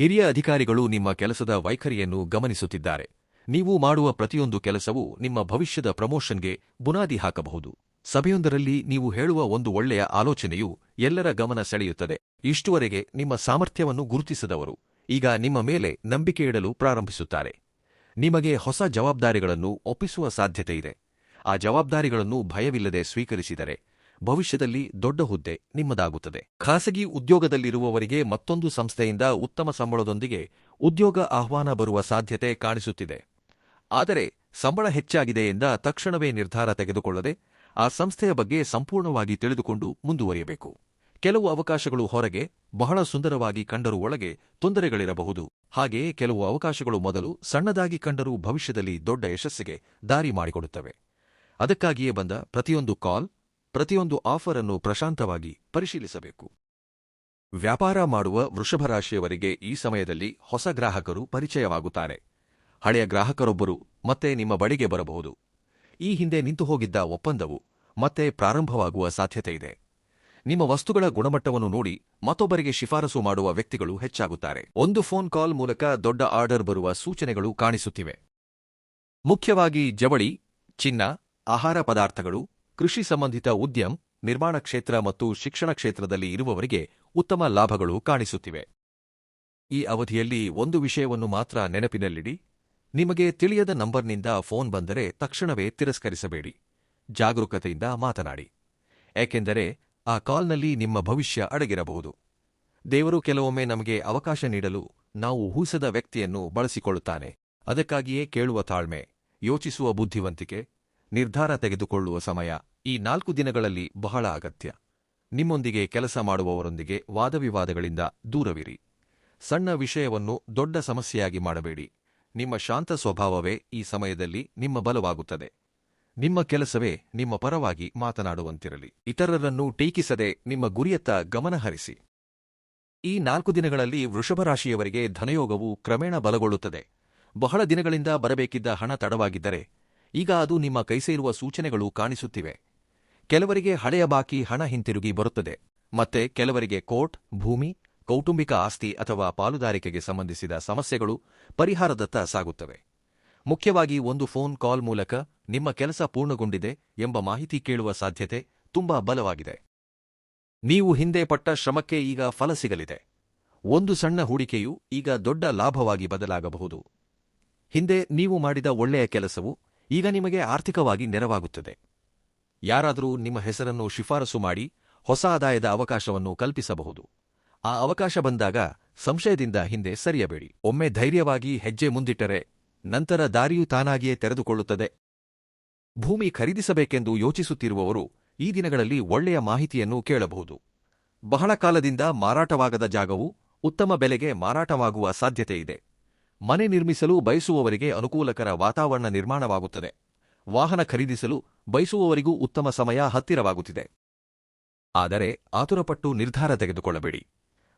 ಹಿರಿಯ ಅಧಿಕಾರಿಗಳು ನಿಮ್ಮ ಕೆಲಸದ ವೈಖರಿಯನ್ನು ಗಮನಿಸುತ್ತಿದ್ದಾರೆ. ನೀವು ಮಾಡುವ ಪ್ರತಿಯೊಂದು ಕೆಲಸವೂ ನಿಮ್ಮ ಭವಿಷ್ಯದ ಪ್ರಮೋಷನ್ಗೆ ಬುನಾದಿ ಹಾಕಬಹುದು. ಸಭೆಯೊಂದರಲ್ಲಿ ನೀವು ಹೇಳುವ ಒಂದು ಒಳ್ಳೆಯ ಆಲೋಚನೆಯು ಎಲ್ಲರ ಗಮನ ಸೆಳೆಯುತ್ತದೆ. ಇಷ್ಟುವರೆಗೆ ನಿಮ್ಮ ಸಾಮರ್ಥ್ಯವನ್ನು ಗುರುತಿಸದವರು ಈಗ ನಿಮ್ಮ ಮೇಲೆ ನಂಬಿಕೆ ಇಡಲು ಪ್ರಾರಂಭಿಸುತ್ತಾರೆ. ನಿಮಗೆ ಹೊಸ ಜವಾಬ್ದಾರಿಗಳನ್ನು ಒಪ್ಪಿಸುವ ಸಾಧ್ಯತೆಯಿದೆ. ಆ ಜವಾಬ್ದಾರಿಗಳನ್ನು ಭಯವಿಲ್ಲದೆ ಸ್ವೀಕರಿಸಿದರೆ ಭವಿಷ್ಯದಲ್ಲಿ ದೊಡ್ಡ ಹುದ್ದೆ ನಿಮ್ಮದಾಗುತ್ತದೆ. ಖಾಸಗಿ ಉದ್ಯೋಗದಲ್ಲಿರುವವರಿಗೆ ಮತ್ತೊಂದು ಸಂಸ್ಥೆಯಿಂದ ಉತ್ತಮ ಸಂಬಳದೊಂದಿಗೆ ಉದ್ಯೋಗ ಆಹ್ವಾನ ಬರುವ ಸಾಧ್ಯತೆ ಕಾಣಿಸುತ್ತಿದೆ. ಆದರೆ ಸಂಬಳ ಹೆಚ್ಚಾಗಿದೆ ಎಂದ ತಕ್ಷಣವೇ ನಿರ್ಧಾರ ತೆಗೆದುಕೊಳ್ಳದೆ ಆ ಸಂಸ್ಥೆಯ ಬಗ್ಗೆ ಸಂಪೂರ್ಣವಾಗಿ ತಿಳಿದುಕೊಂಡು ಮುಂದುವರಿಯಬೇಕು. ಕೆಲವು ಅವಕಾಶಗಳು ಹೊರಗೆ ಬಹಳ ಸುಂದರವಾಗಿ ಕಂಡರೂ ಒಳಗೆ ತೊಂದರೆಗಳಿರಬಹುದು. ಹಾಗೆಯೇ ಕೆಲವು ಅವಕಾಶಗಳು ಮೊದಲು ಸಣ್ಣದಾಗಿ ಕಂಡರೂ ಭವಿಷ್ಯದಲ್ಲಿ ದೊಡ್ಡ ಯಶಸ್ಸಿಗೆ ದಾರಿ ಮಾಡಿಕೊಡುತ್ತವೆ. ಅದಕ್ಕಾಗಿಯೇ ಬಂದ ಪ್ರತಿಯೊಂದು ಕಾಲ್, ಪ್ರತಿಯೊಂದು ಆಫರ್ ಅನ್ನು ಪ್ರಶಾಂತವಾಗಿ ಪರಿಶೀಲಿಸಬೇಕು. ವ್ಯಾಪಾರ ಮಾಡುವ ವೃಷಭರಾಶಿಯವರಿಗೆ ಈ ಸಮಯದಲ್ಲಿ ಹೊಸ ಗ್ರಾಹಕರು ಪರಿಚಯವಾಗುತ್ತಾರೆ. ಹಳೆಯ ಗ್ರಾಹಕರೊಬ್ಬರು ಮತ್ತೆ ನಿಮ್ಮ ಬಳಿಗೆ ಬರಬಹುದು. ಈ ಹಿಂದೆ ನಿಂತುಹೋಗಿದ್ದ ಒಪ್ಪಂದವು ಮತ್ತೆ ಪ್ರಾರಂಭವಾಗುವ ಸಾಧ್ಯತೆಯಿದೆ. ನಿಮ್ಮ ವಸ್ತುಗಳ ಗುಣಮಟ್ಟವನ್ನು ನೋಡಿ ಮತ್ತೊಬ್ಬರಿಗೆ ಶಿಫಾರಸು ಮಾಡುವ ವ್ಯಕ್ತಿಗಳು ಹೆಚ್ಚಾಗುತ್ತಾರೆ. ಒಂದು ಫೋನ್ ಕಾಲ್ ಮೂಲಕ ದೊಡ್ಡ ಆರ್ಡರ್ ಬರುವ ಸೂಚನೆಗಳು ಕಾಣಿಸುತ್ತಿವೆ. ಮುಖ್ಯವಾಗಿ ಜವಳಿ, ಚಿನ್ನ, ಆಹಾರ ಪದಾರ್ಥಗಳು, ಕೃಷಿ ಸಂಬಂಧಿತ ಉದ್ಯಮ, ನಿರ್ಮಾಣ ಕ್ಷೇತ್ರ ಮತ್ತು ಶಿಕ್ಷಣ ಕ್ಷೇತ್ರದಲ್ಲಿ ಇರುವವರಿಗೆ ಉತ್ತಮ ಲಾಭಗಳು ಕಾಣಿಸುತ್ತಿವೆ. ಈ ಅವಧಿಯಲ್ಲಿ ಒಂದು ವಿಷಯವನ್ನು ಮಾತ್ರ ನೆನಪಿನಲ್ಲಿಡಿ: ನಿಮಗೆ ತಿಳಿಯದ ನಂಬರ್ನಿಂದ ಫೋನ್ ಬಂದರೆ ತಕ್ಷಣವೇ ತಿರಸ್ಕರಿಸಬೇಡಿ. ಜಾಗರೂಕತೆಯಿಂದ ಮಾತನಾಡಿ, ಏಕೆಂದರೆ ಆ ಕಾಲ್ನಲ್ಲಿ ನಿಮ್ಮ ಭವಿಷ್ಯ ಅಡಗಿರಬಹುದು. ದೇವರು ಕೆಲವೊಮ್ಮೆ ನಮಗೆ ಅವಕಾಶ ನೀಡಲು ನಾವು ಊಹಿಸದ ವ್ಯಕ್ತಿಯನ್ನು ಬಳಸಿಕೊಳ್ಳುತ್ತಾನೆ. ಅದಕ್ಕಾಗಿಯೇ ಕೇಳುವ ತಾಳ್ಮೆ, ಯೋಚಿಸುವ ಬುದ್ಧಿವಂತಿಕೆ, ನಿರ್ಧಾರ ತೆಗೆದುಕೊಳ್ಳುವ ಸಮಯ ಈ 4 ದಿನಗಳಲ್ಲಿ ಬಹಳ ಅಗತ್ಯ. ನಿಮ್ಮೊಂದಿಗೆ ಕೆಲಸ ಮಾಡುವವರೊಂದಿಗೆ ವಾದವಿವಾದಗಳಿಂದ ದೂರವಿರಿ. ಸಣ್ಣ ವಿಷಯವನ್ನು ದೊಡ್ಡ ಸಮಸ್ಯೆಯಾಗಿ ಮಾಡಬೇಡಿ. ನಿಮ್ಮ ಶಾಂತ ಸ್ವಭಾವವೇ ಈ ಸಮಯದಲ್ಲಿ ನಿಮ್ಮ ಬಲವಾಗುತ್ತದೆ. ನಿಮ್ಮ ಕೆಲಸವೇ ನಿಮ್ಮ ಪರವಾಗಿ ಮಾತನಾಡುವಂತಿರಲಿ. ಇತರರನ್ನು ಟೀಕಿಸದೆ ನಿಮ್ಮ ಗುರಿಯತ್ತ ಗಮನಹರಿಸಿ. ಈ 4 ದಿನಗಳಲ್ಲಿ ವೃಷಭರಾಶಿಯವರಿಗೆ ಧನಯೋಗವು ಕ್ರಮೇಣ ಬಲಗೊಳ್ಳುತ್ತದೆ. ಬಹಳ ದಿನಗಳಿಂದ ಬರಬೇಕಿದ್ದ ಹಣ ತಡವಾಗಿದ್ದರೆ ಈಗ ಅದು ನಿಮ್ಮ ಕೈಸೇರುವ ಸೂಚನೆಗಳು ಕಾಣಿಸುತ್ತಿವೆ. ಕೆಲವರಿಗೆ ಹಳೆಯ ಬಾಕಿ ಹಣ ಹಿಂತಿರುಗಿ ಬರುತ್ತದೆ. ಮತ್ತೆ ಕೆಲವರಿಗೆ ಕೋರ್ಟ್, ಭೂಮಿ, ಕೌಟುಂಬಿಕ ಆಸ್ತಿ ಅಥವಾ ಪಾಲುದಾರಿಕೆಗೆ ಸಂಬಂಧಿಸಿದ ಸಮಸ್ಯೆಗಳು ಪರಿಹಾರದತ್ತ ಸಾಗುತ್ತವೆ. ಮುಖ್ಯವಾಗಿ ಒಂದು ಫೋನ್ ಕಾಲ್ ಮೂಲಕ ನಿಮ್ಮ ಕೆಲಸ ಪೂರ್ಣಗೊಂಡಿದೆ ಎಂಬ ಮಾಹಿತಿ ಕೇಳುವ ಸಾಧ್ಯತೆ ತುಂಬಾ ಬಲವಾಗಿದೆ. ನೀವು ಹಿಂದೆ ಪಟ್ಟ ಶ್ರಮಕ್ಕೆ ಈಗ ಫಲ ಸಿಗಲಿದೆ. ಒಂದು ಸಣ್ಣ ಹೂಡಿಕೆಯು ಈಗ ದೊಡ್ಡ ಲಾಭವಾಗಿ ಬದಲಾಗಬಹುದು. ಹಿಂದೆ ನೀವು ಮಾಡಿದ ಒಳ್ಳೆಯ ಕೆಲಸವು ಈಗ ನಿಮಗೆ ಆರ್ಥಿಕವಾಗಿ ನೆರವಾಗುತ್ತದೆ. ಯಾರಾದರೂ ನಿಮ್ಮ ಹೆಸರನ್ನು ಶಿಫಾರಸು ಮಾಡಿ ಹೊಸ ಆದಾಯದ ಅವಕಾಶವನ್ನು ಕಲ್ಪಿಸಬಹುದು. ಆ ಅವಕಾಶ ಬಂದಾಗ ಸಂಶಯದಿಂದ ಹಿಂದೆ ಸರಿಯಬೇಡಿ. ಒಮ್ಮೆ ಧೈರ್ಯವಾಗಿ ಹೆಜ್ಜೆ ಮುಂದಿಟ್ಟರೆ ನಂತರ ದಾರಿಯು ತಾನಾಗಿಯೇ ತೆರೆದುಕೊಳ್ಳುತ್ತದೆ. ಭೂಮಿ ಖರೀದಿಸಬೇಕೆಂದು ಯೋಚಿಸುತ್ತಿರುವವರು ಈ ದಿನಗಳಲ್ಲಿ ಒಳ್ಳೆಯ ಮಾಹಿತಿಯನ್ನು ಕೇಳಬಹುದು. ಬಹಳ ಕಾಲದಿಂದ ಮಾರಾಟವಾಗದ ಜಾಗವು ಉತ್ತಮ ಬೆಲೆಗೆ ಮಾರಾಟವಾಗುವ ಸಾಧ್ಯತೆಯಿದೆ. ಮನೆ ನಿರ್ಮಿಸಲು ಬಯಸುವವರಿಗೆ ಅನುಕೂಲಕರ ವಾತಾವರಣ ನಿರ್ಮಾಣವಾಗುತ್ತದೆ. ವಾಹನ ಖರೀದಿಸಲು ಬಯಸುವವರಿಗೂ ಉತ್ತಮ ಸಮಯ ಹತ್ತಿರವಾಗುತ್ತಿದೆ. ಆದರೆ ಆತುರಪಟ್ಟು ನಿರ್ಧಾರ ತೆಗೆದುಕೊಳ್ಳಬೇಡಿ.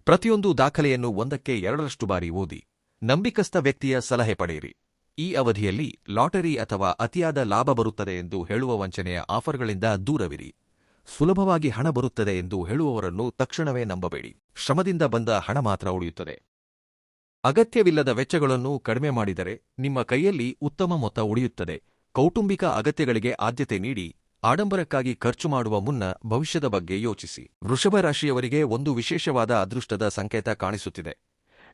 ಪ್ರತಿಯೊಂದು ದಾಖಲೆಯನ್ನು 1ಕ್ಕೆ 2ರಷ್ಟು ಬಾರಿ ಓದಿ ನಂಬಿಕಸ್ಥ ವ್ಯಕ್ತಿಯ ಸಲಹೆ ಪಡೆಯಿರಿ. ಈ ಅವಧಿಯಲ್ಲಿ ಲಾಟರಿ ಅಥವಾ ಅತಿಯಾದ ಲಾಭ ಬರುತ್ತದೆ ಎಂದು ಹೇಳುವ ವಂಚನೆಯ ಆಫರ್ಗಳಿಂದ ದೂರವಿರಿ. ಸುಲಭವಾಗಿ ಹಣ ಬರುತ್ತದೆ ಎಂದು ಹೇಳುವವರನ್ನು ತಕ್ಷಣವೇ ನಂಬಬೇಡಿ. ಶ್ರಮದಿಂದ ಬಂದ ಹಣ ಮಾತ್ರ ಉಳಿಯುತ್ತದೆ. ಅಗತ್ಯವಿಲ್ಲದ ವೆಚ್ಚಗಳನ್ನು ಕಡಿಮೆ ಮಾಡಿದರೆ ನಿಮ್ಮ ಕೈಯಲ್ಲಿ ಉತ್ತಮ ಮೊತ್ತ ಉಳಿಯುತ್ತದೆ. ಕೌಟುಂಬಿಕ ಅಗತ್ಯಗಳಿಗೆ ಆದ್ಯತೆ ನೀಡಿ ಆಡಂಬರಕ್ಕಾಗಿ ಖರ್ಚು ಮಾಡುವ ಮುನ್ನ ಭವಿಷ್ಯದ ಬಗ್ಗೆ ಯೋಚಿಸಿ. ವೃಷಭ ರಾಶಿಯವರಿಗೆ ಒಂದು ವಿಶೇಷವಾದ ಅದೃಷ್ಟದ ಸಂಕೇತ ಕಾಣಿಸುತ್ತಿದೆ.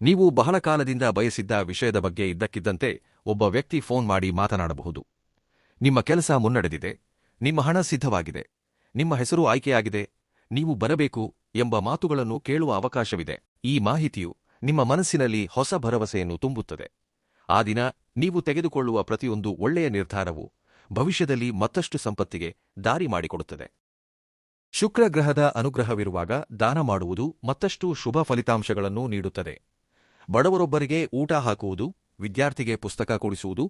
ನೀವು ಬಹಳ ಕಾಲದಿಂದ ಬಯಸಿದ್ದ ವಿಷಯದ ಬಗ್ಗೆ ಇದ್ದಕ್ಕಿದ್ದಂತೆ ಒಬ್ಬ ವ್ಯಕ್ತಿ ಫೋನ್ ಮಾಡಿ ಮಾತನಾಡಬಹುದು. ನಿಮ್ಮ ಕೆಲಸ ಮುನ್ನಡೆದಿದೆ, ನಿಮ್ಮ ಹಣ ಸಿದ್ಧವಾಗಿದೆ, ನಿಮ್ಮ ಹೆಸರು ಆಯ್ಕೆಯಾಗಿದೆ, ನೀವು ಬರಬೇಕು ಎಂಬ ಮಾತುಗಳನ್ನು ಕೇಳುವ ಅವಕಾಶವಿದೆ. ಈ ಮಾಹಿತಿಯು ನಿಮ್ಮ ಮನಸ್ಸಿನಲ್ಲಿ ಹೊಸ ಭರವಸೆಯನ್ನು ತುಂಬುತ್ತದೆ. ಆ ದಿನ ನೀವು ತೆಗೆದುಕೊಳ್ಳುವ ಪ್ರತಿಯೊಂದು ಒಳ್ಳೆಯ ನಿರ್ಧಾರವು ಭವಿಷ್ಯದಲ್ಲಿ ಮತ್ತಷ್ಟು ಸಂಪತ್ತಿಗೆ ದಾರಿ ಮಾಡಿಕೊಡುತ್ತದೆ. ಶುಕ್ರ ಗ್ರಹದ ಅನುಗ್ರಹವಿರುವಾಗ ದಾನ ಮಾಡುವುದು ಮತ್ತಷ್ಟು ಶುಭ ಫಲಿತಾಂಶಗಳನ್ನು ನೀಡುತ್ತದೆ. ಬಡವರೊಬ್ಬರಿಗೆ ಊಟ ಹಾಕುವುದು, ವಿದ್ಯಾರ್ಥಿಗೆ ಪುಸ್ತಕ ಕೊಡಿಸುವುದು,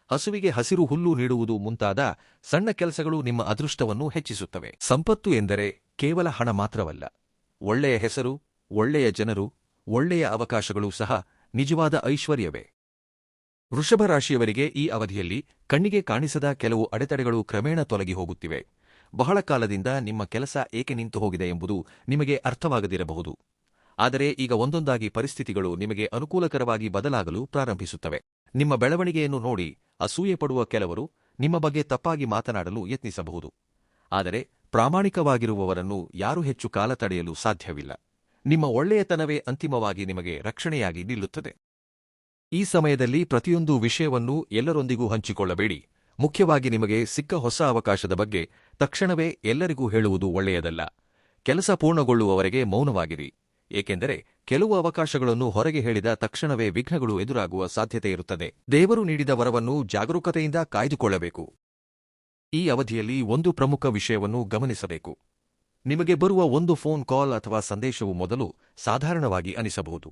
ಹಸುವಿಗೆ ಹಸಿರು ಹುಲ್ಲು ನೀಡುವುದು ಮುಂತಾದ ಸಣ್ಣ ಕೆಲಸಗಳು ನಿಮ್ಮ ಅದೃಷ್ಟವನ್ನು ಹೆಚ್ಚಿಸುತ್ತವೆ. ಸಂಪತ್ತು ಎಂದರೆ ಕೇವಲ ಹಣ ಮಾತ್ರವಲ್ಲ. ಒಳ್ಳೆಯ ಹೆಸರು, ಒಳ್ಳೆಯ ಜನರು, ಒಳ್ಳೆಯ ಅವಕಾಶಗಳು ಸಹ ನಿಜವಾದ ಐಶ್ವರ್ಯವೇ. ವೃಷಭ ರಾಶಿಯವರಿಗೆ ಈ ಅವಧಿಯಲ್ಲಿ ಕಣ್ಣಿಗೆ ಕಾಣಿಸದ ಕೆಲವು ಅಡೆತಡೆಗಳು ಕ್ರಮೇಣ ತೊಲಗಿ ಹೋಗುತ್ತಿವೆ. ಬಹಳ ಕಾಲದಿಂದ ನಿಮ್ಮ ಕೆಲಸ ಏಕೆ ನಿಂತು ಹೋಗಿದೆ ಎಂಬುದು ನಿಮಗೆ ಅರ್ಥವಾಗದಿರಬಹುದು. ಆದರೆ ಈಗ ಒಂದೊಂದಾಗಿ ಪರಿಸ್ಥಿತಿಗಳು ನಿಮಗೆ ಅನುಕೂಲಕರವಾಗಿ ಬದಲಾಗಲು ಪ್ರಾರಂಭಿಸುತ್ತವೆ. ನಿಮ್ಮ ಬೆಳವಣಿಗೆಯನ್ನು ನೋಡಿ ಅಸೂಯೆ ಪಡುವ ಕೆಲವರು ನಿಮ್ಮ ಬಗ್ಗೆ ತಪ್ಪಾಗಿ ಮಾತನಾಡಲು ಯತ್ನಿಸಬಹುದು. ಆದರೆ ಪ್ರಾಮಾಣಿಕವಾಗಿರುವವರನ್ನು ಯಾರೂ ಹೆಚ್ಚು ಕಾಲ ತಡೆಯಲು ಸಾಧ್ಯವಿಲ್ಲ. ನಿಮ್ಮ ಒಳ್ಳೆಯತನವೇ ಅಂತಿಮವಾಗಿ ನಿಮಗೆ ರಕ್ಷಣೆಯಾಗಿ ನಿಲ್ಲುತ್ತದೆ. ಈ ಸಮಯದಲ್ಲಿ ಪ್ರತಿಯೊಂದು ವಿಷಯವನ್ನೂ ಎಲ್ಲರೊಂದಿಗೂ ಹಂಚಿಕೊಳ್ಳಬೇಡಿ. ಮುಖ್ಯವಾಗಿ ನಿಮಗೆ ಸಿಕ್ಕ ಹೊಸ ಅವಕಾಶದ ಬಗ್ಗೆ ತಕ್ಷಣವೇ ಎಲ್ಲರಿಗೂ ಹೇಳುವುದು ಒಳ್ಳೆಯದಲ್ಲ. ಕೆಲಸ ಪೂರ್ಣಗೊಳ್ಳುವವರೆಗೆ ಮೌನವಾಗಿರಿ, ಏಕೆಂದರೆ ಕೆಲವು ಅವಕಾಶಗಳನ್ನು ಹೊರಗೆ ಹೇಳಿದ ತಕ್ಷಣವೇ ವಿಘ್ನಗಳು ಎದುರಾಗುವ ಸಾಧ್ಯತೆಯಿರುತ್ತದೆ. ದೇವರು ನೀಡಿದ ವರವನ್ನು ಜಾಗರೂಕತೆಯಿಂದ ಕಾಯ್ದುಕೊಳ್ಳಬೇಕು. ಈ ಅವಧಿಯಲ್ಲಿ ಒಂದು ಪ್ರಮುಖ ವಿಷಯವನ್ನು ಗಮನಿಸಬೇಕು. ನಿಮಗೆ ಬರುವ ಒಂದು ಫೋನ್ ಕಾಲ್ ಅಥವಾ ಸಂದೇಶವು ಮೊದಲು ಸಾಧಾರಣವಾಗಿ ಅನಿಸಬಹುದು.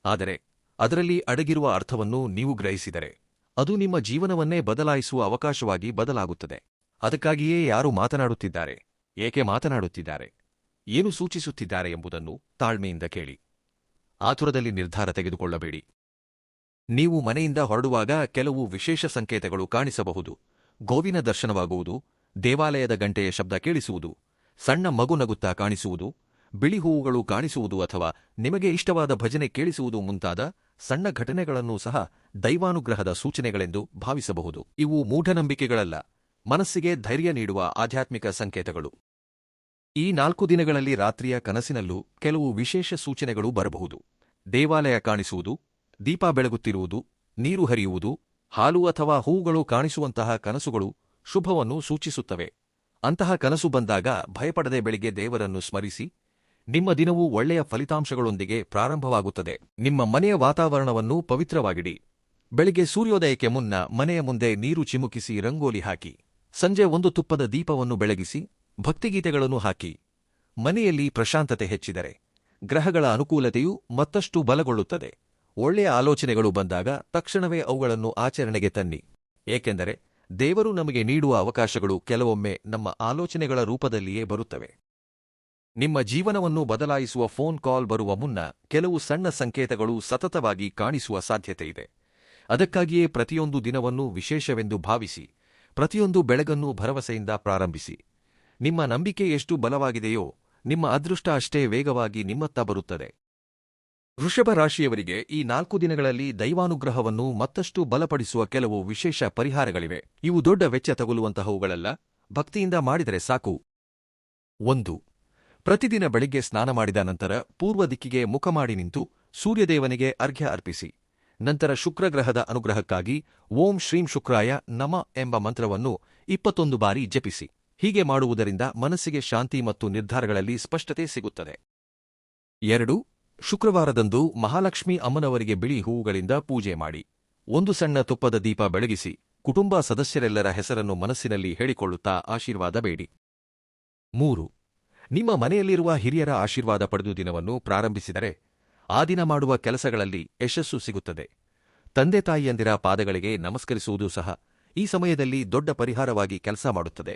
ಆದರೆ ಅದರಲ್ಲಿ ಅಡಗಿರುವ ಅರ್ಥವನ್ನು ನೀವು ಗ್ರಹಿಸಿದರೆ ಅದು ನಿಮ್ಮ ಜೀವನವನ್ನೇ ಬದಲಾಯಿಸುವ ಅವಕಾಶವಾಗಿ ಬದಲಾಗುತ್ತದೆ. ಅದಕ್ಕಾಗಿಯೇ ಯಾರು ಮಾತನಾಡುತ್ತಿದ್ದಾರೆ, ಏಕೆ ಮಾತನಾಡುತ್ತಿದ್ದಾರೆ, ಏನು ಸೂಚಿಸುತ್ತಿದ್ದಾರೆ ಎಂಬುದನ್ನು ತಾಳ್ಮೆಯಿಂದ ಕೇಳಿ. ಆತುರದಲ್ಲಿ ನಿರ್ಧಾರ ತೆಗೆದುಕೊಳ್ಳಬೇಡಿ. ನೀವು ಮನೆಯಿಂದ ಹೊರಡುವಾಗ ಕೆಲವು ವಿಶೇಷ ಸಂಕೇತಗಳು ಕಾಣಿಸಬಹುದು. ಗೋವಿನ ದರ್ಶನವಾಗುವುದು, ದೇವಾಲಯದ ಗಂಟೆಯ ಶಬ್ದ ಕೇಳಿಸುವುದು, ಸಣ್ಣ ಮಗು ನಗುತ್ತಾ ಕಾಣಿಸುವುದು, ಬಿಳಿ ಹೂವುಗಳು ಕಾಣಿಸುವುದು ಅಥವಾ ನಿಮಗೆ ಇಷ್ಟವಾದ ಭಜನೆ ಕೇಳಿಸುವುದು ಮುಂತಾದ ಸಣ್ಣ ಘಟನೆಗಳನ್ನೂ ಸಹ ದೈವಾನುಗ್ರಹದ ಸೂಚನೆಗಳೆಂದು ಭಾವಿಸಬಹುದು. ಇವು ಮೂಢನಂಬಿಕೆಗಳಲ್ಲ, ಮನಸ್ಸಿಗೆ ಧೈರ್ಯ ನೀಡುವ ಆಧ್ಯಾತ್ಮಿಕ ಸಂಕೇತಗಳು. ಈ 4 ದಿನಗಳಲ್ಲಿ ರಾತ್ರಿಯ ಕನಸಿನಲ್ಲೂ ಕೆಲವು ವಿಶೇಷ ಸೂಚನೆಗಳು ಬರಬಹುದು. ದೇವಾಲಯ ಕಾಣಿಸುವುದು, ದೀಪ ಬೆಳಗುತ್ತಿರುವುದು, ನೀರು ಹರಿಯುವುದು, ಹಾಲು ಅಥವಾ ಹೂವುಗಳು ಕಾಣಿಸುವಂತಹ ಕನಸುಗಳು ಶುಭವನ್ನು ಸೂಚಿಸುತ್ತವೆ. ಅಂತಹ ಕನಸು ಬಂದಾಗ ಭಯಪಡದೆ ಬೆಳಿಗ್ಗೆ ದೇವರನ್ನು ಸ್ಮರಿಸಿ. ನಿಮ್ಮ ದಿನವು ಒಳ್ಳೆಯ ಫಲಿತಾಂಶಗಳೊಂದಿಗೆ ಪ್ರಾರಂಭವಾಗುತ್ತದೆ. ನಿಮ್ಮ ಮನೆಯ ವಾತಾವರಣವನ್ನು ಪವಿತ್ರವಾಗಿಡಿ. ಬೆಳಿಗ್ಗೆ ಸೂರ್ಯೋದಯಕ್ಕೆ ಮುನ್ನ ಮನೆಯ ಮುಂದೆ ನೀರು ಚಿಮುಕಿಸಿ ರಂಗೋಲಿ ಹಾಕಿ. ಸಂಜೆ ಒಂದು ತುಪ್ಪದ ದೀಪವನ್ನು ಬೆಳಗಿಸಿ ಭಕ್ತಿಗೀತೆಗಳನ್ನು ಹಾಕಿ. ಮನೆಯಲ್ಲಿ ಪ್ರಶಾಂತತೆ ಹೆಚ್ಚಿದರೆ ಗ್ರಹಗಳ ಅನುಕೂಲತೆಯು ಮತ್ತಷ್ಟು ಬಲಗೊಳ್ಳುತ್ತದೆ. ಒಳ್ಳೆಯ ಆಲೋಚನೆಗಳು ಬಂದಾಗ ತಕ್ಷಣವೇ ಅವುಗಳನ್ನು ಆಚರಣೆಗೆ ತನ್ನಿ, ಏಕೆಂದರೆ ದೇವರು ನಮಗೆ ನೀಡುವ ಅವಕಾಶಗಳು ಕೆಲವೊಮ್ಮೆ ನಮ್ಮ ಆಲೋಚನೆಗಳ ರೂಪದಲ್ಲಿಯೇ ಬರುತ್ತವೆ. ನಿಮ್ಮ ಜೀವನವನ್ನು ಬದಲಾಯಿಸುವ ಫೋನ್ ಕಾಲ್ ಬರುವ ಮುನ್ನ ಕೆಲವು ಸಣ್ಣ ಸಂಕೇತಗಳು ಸತತವಾಗಿ ಕಾಣಿಸುವ ಸಾಧ್ಯತೆಯಿದೆ. ಅದಕ್ಕಾಗಿಯೇ ಪ್ರತಿಯೊಂದು ದಿನವನ್ನೂ ವಿಶೇಷವೆಂದು ಭಾವಿಸಿ, ಪ್ರತಿಯೊಂದು ಬೆಳಗನ್ನೂ ಭರವಸೆಯಿಂದ ಪ್ರಾರಂಭಿಸಿ. ನಿಮ್ಮ ನಂಬಿಕೆ ಎಷ್ಟು ಬಲವಾಗಿದೆಯೋ ನಿಮ್ಮ ಅದೃಷ್ಟ ಅಷ್ಟೇ ವೇಗವಾಗಿ ನಿಮ್ಮತ್ತ ಬರುತ್ತದೆ. ವೃಷಭ ರಾಶಿಯವರಿಗೆ ಈ 4 ದಿನಗಳಲ್ಲಿ ದೈವಾನುಗ್ರಹವನ್ನು ಮತ್ತಷ್ಟು ಬಲಪಡಿಸುವ ಕೆಲವು ವಿಶೇಷ ಪರಿಹಾರಗಳಿವೆ. ಇವು ದೊಡ್ಡ ವೆಚ್ಚ ತಗುಲುವಂತಹವುಗಳಲ್ಲ, ಭಕ್ತಿಯಿಂದ ಮಾಡಿದರೆ ಸಾಕು. 1. ಪ್ರತಿದಿನ ಬೆಳಿಗ್ಗೆ ಸ್ನಾನ ಮಾಡಿದ ನಂತರ ಪೂರ್ವ ದಿಕ್ಕಿಗೆ ಮುಖ ಮಾಡಿ ನಿಂತು ಸೂರ್ಯದೇವನಿಗೆ ಅರ್ಘ್ಯ ಅರ್ಪಿಸಿ. ನಂತರ ಶುಕ್ರಗ್ರಹದ ಅನುಗ್ರಹಕ್ಕಾಗಿ ಓಂ ಶ್ರೀಂ ಶುಕ್ರಾಯ ನಮ ಎಂಬ ಮಂತ್ರವನ್ನು 21 ಬಾರಿ ಜಪಿಸಿ. ಹೀಗೆ ಮಾಡುವುದರಿಂದ ಮನಸ್ಸಿಗೆ ಶಾಂತಿ ಮತ್ತು ನಿರ್ಧಾರಗಳಲ್ಲಿ ಸ್ಪಷ್ಟತೆ ಸಿಗುತ್ತದೆ. 2. ಶುಕ್ರವಾರದಂದು ಮಹಾಲಕ್ಷ್ಮಿ ಅಮ್ಮನವರಿಗೆ ಬಿಳಿ ಹೂವುಗಳಿಂದ ಪೂಜೆ ಮಾಡಿ. ಒಂದು ಸಣ್ಣ ತುಪ್ಪದ ದೀಪ ಬೆಳಗಿಸಿ ಕುಟುಂಬ ಸದಸ್ಯರೆಲ್ಲರ ಹೆಸರನ್ನು ಮನಸ್ಸಿನಲ್ಲಿ ಹೇಳಿಕೊಳ್ಳುತ್ತಾ ಆಶೀರ್ವಾದ ಬೇಡಿ. 3. ನಿಮ್ಮ ಮನೆಯಲ್ಲಿರುವ ಹಿರಿಯರ ಆಶೀರ್ವಾದ ಪಡೆದು ದಿನವನ್ನು ಪ್ರಾರಂಭಿಸಿದರೆ ಆ ದಿನ ಮಾಡುವ ಕೆಲಸಗಳಲ್ಲಿ ಯಶಸ್ಸು ಸಿಗುತ್ತದೆ. ತಂದೆ ತಾಯಿಯಂದಿರ ಪಾದಗಳಿಗೆ ನಮಸ್ಕರಿಸುವುದೂ ಸಹ ಈ ಸಮಯದಲ್ಲಿ ದೊಡ್ಡ ಪರಿಹಾರವಾಗಿ ಕೆಲಸ ಮಾಡುತ್ತದೆ.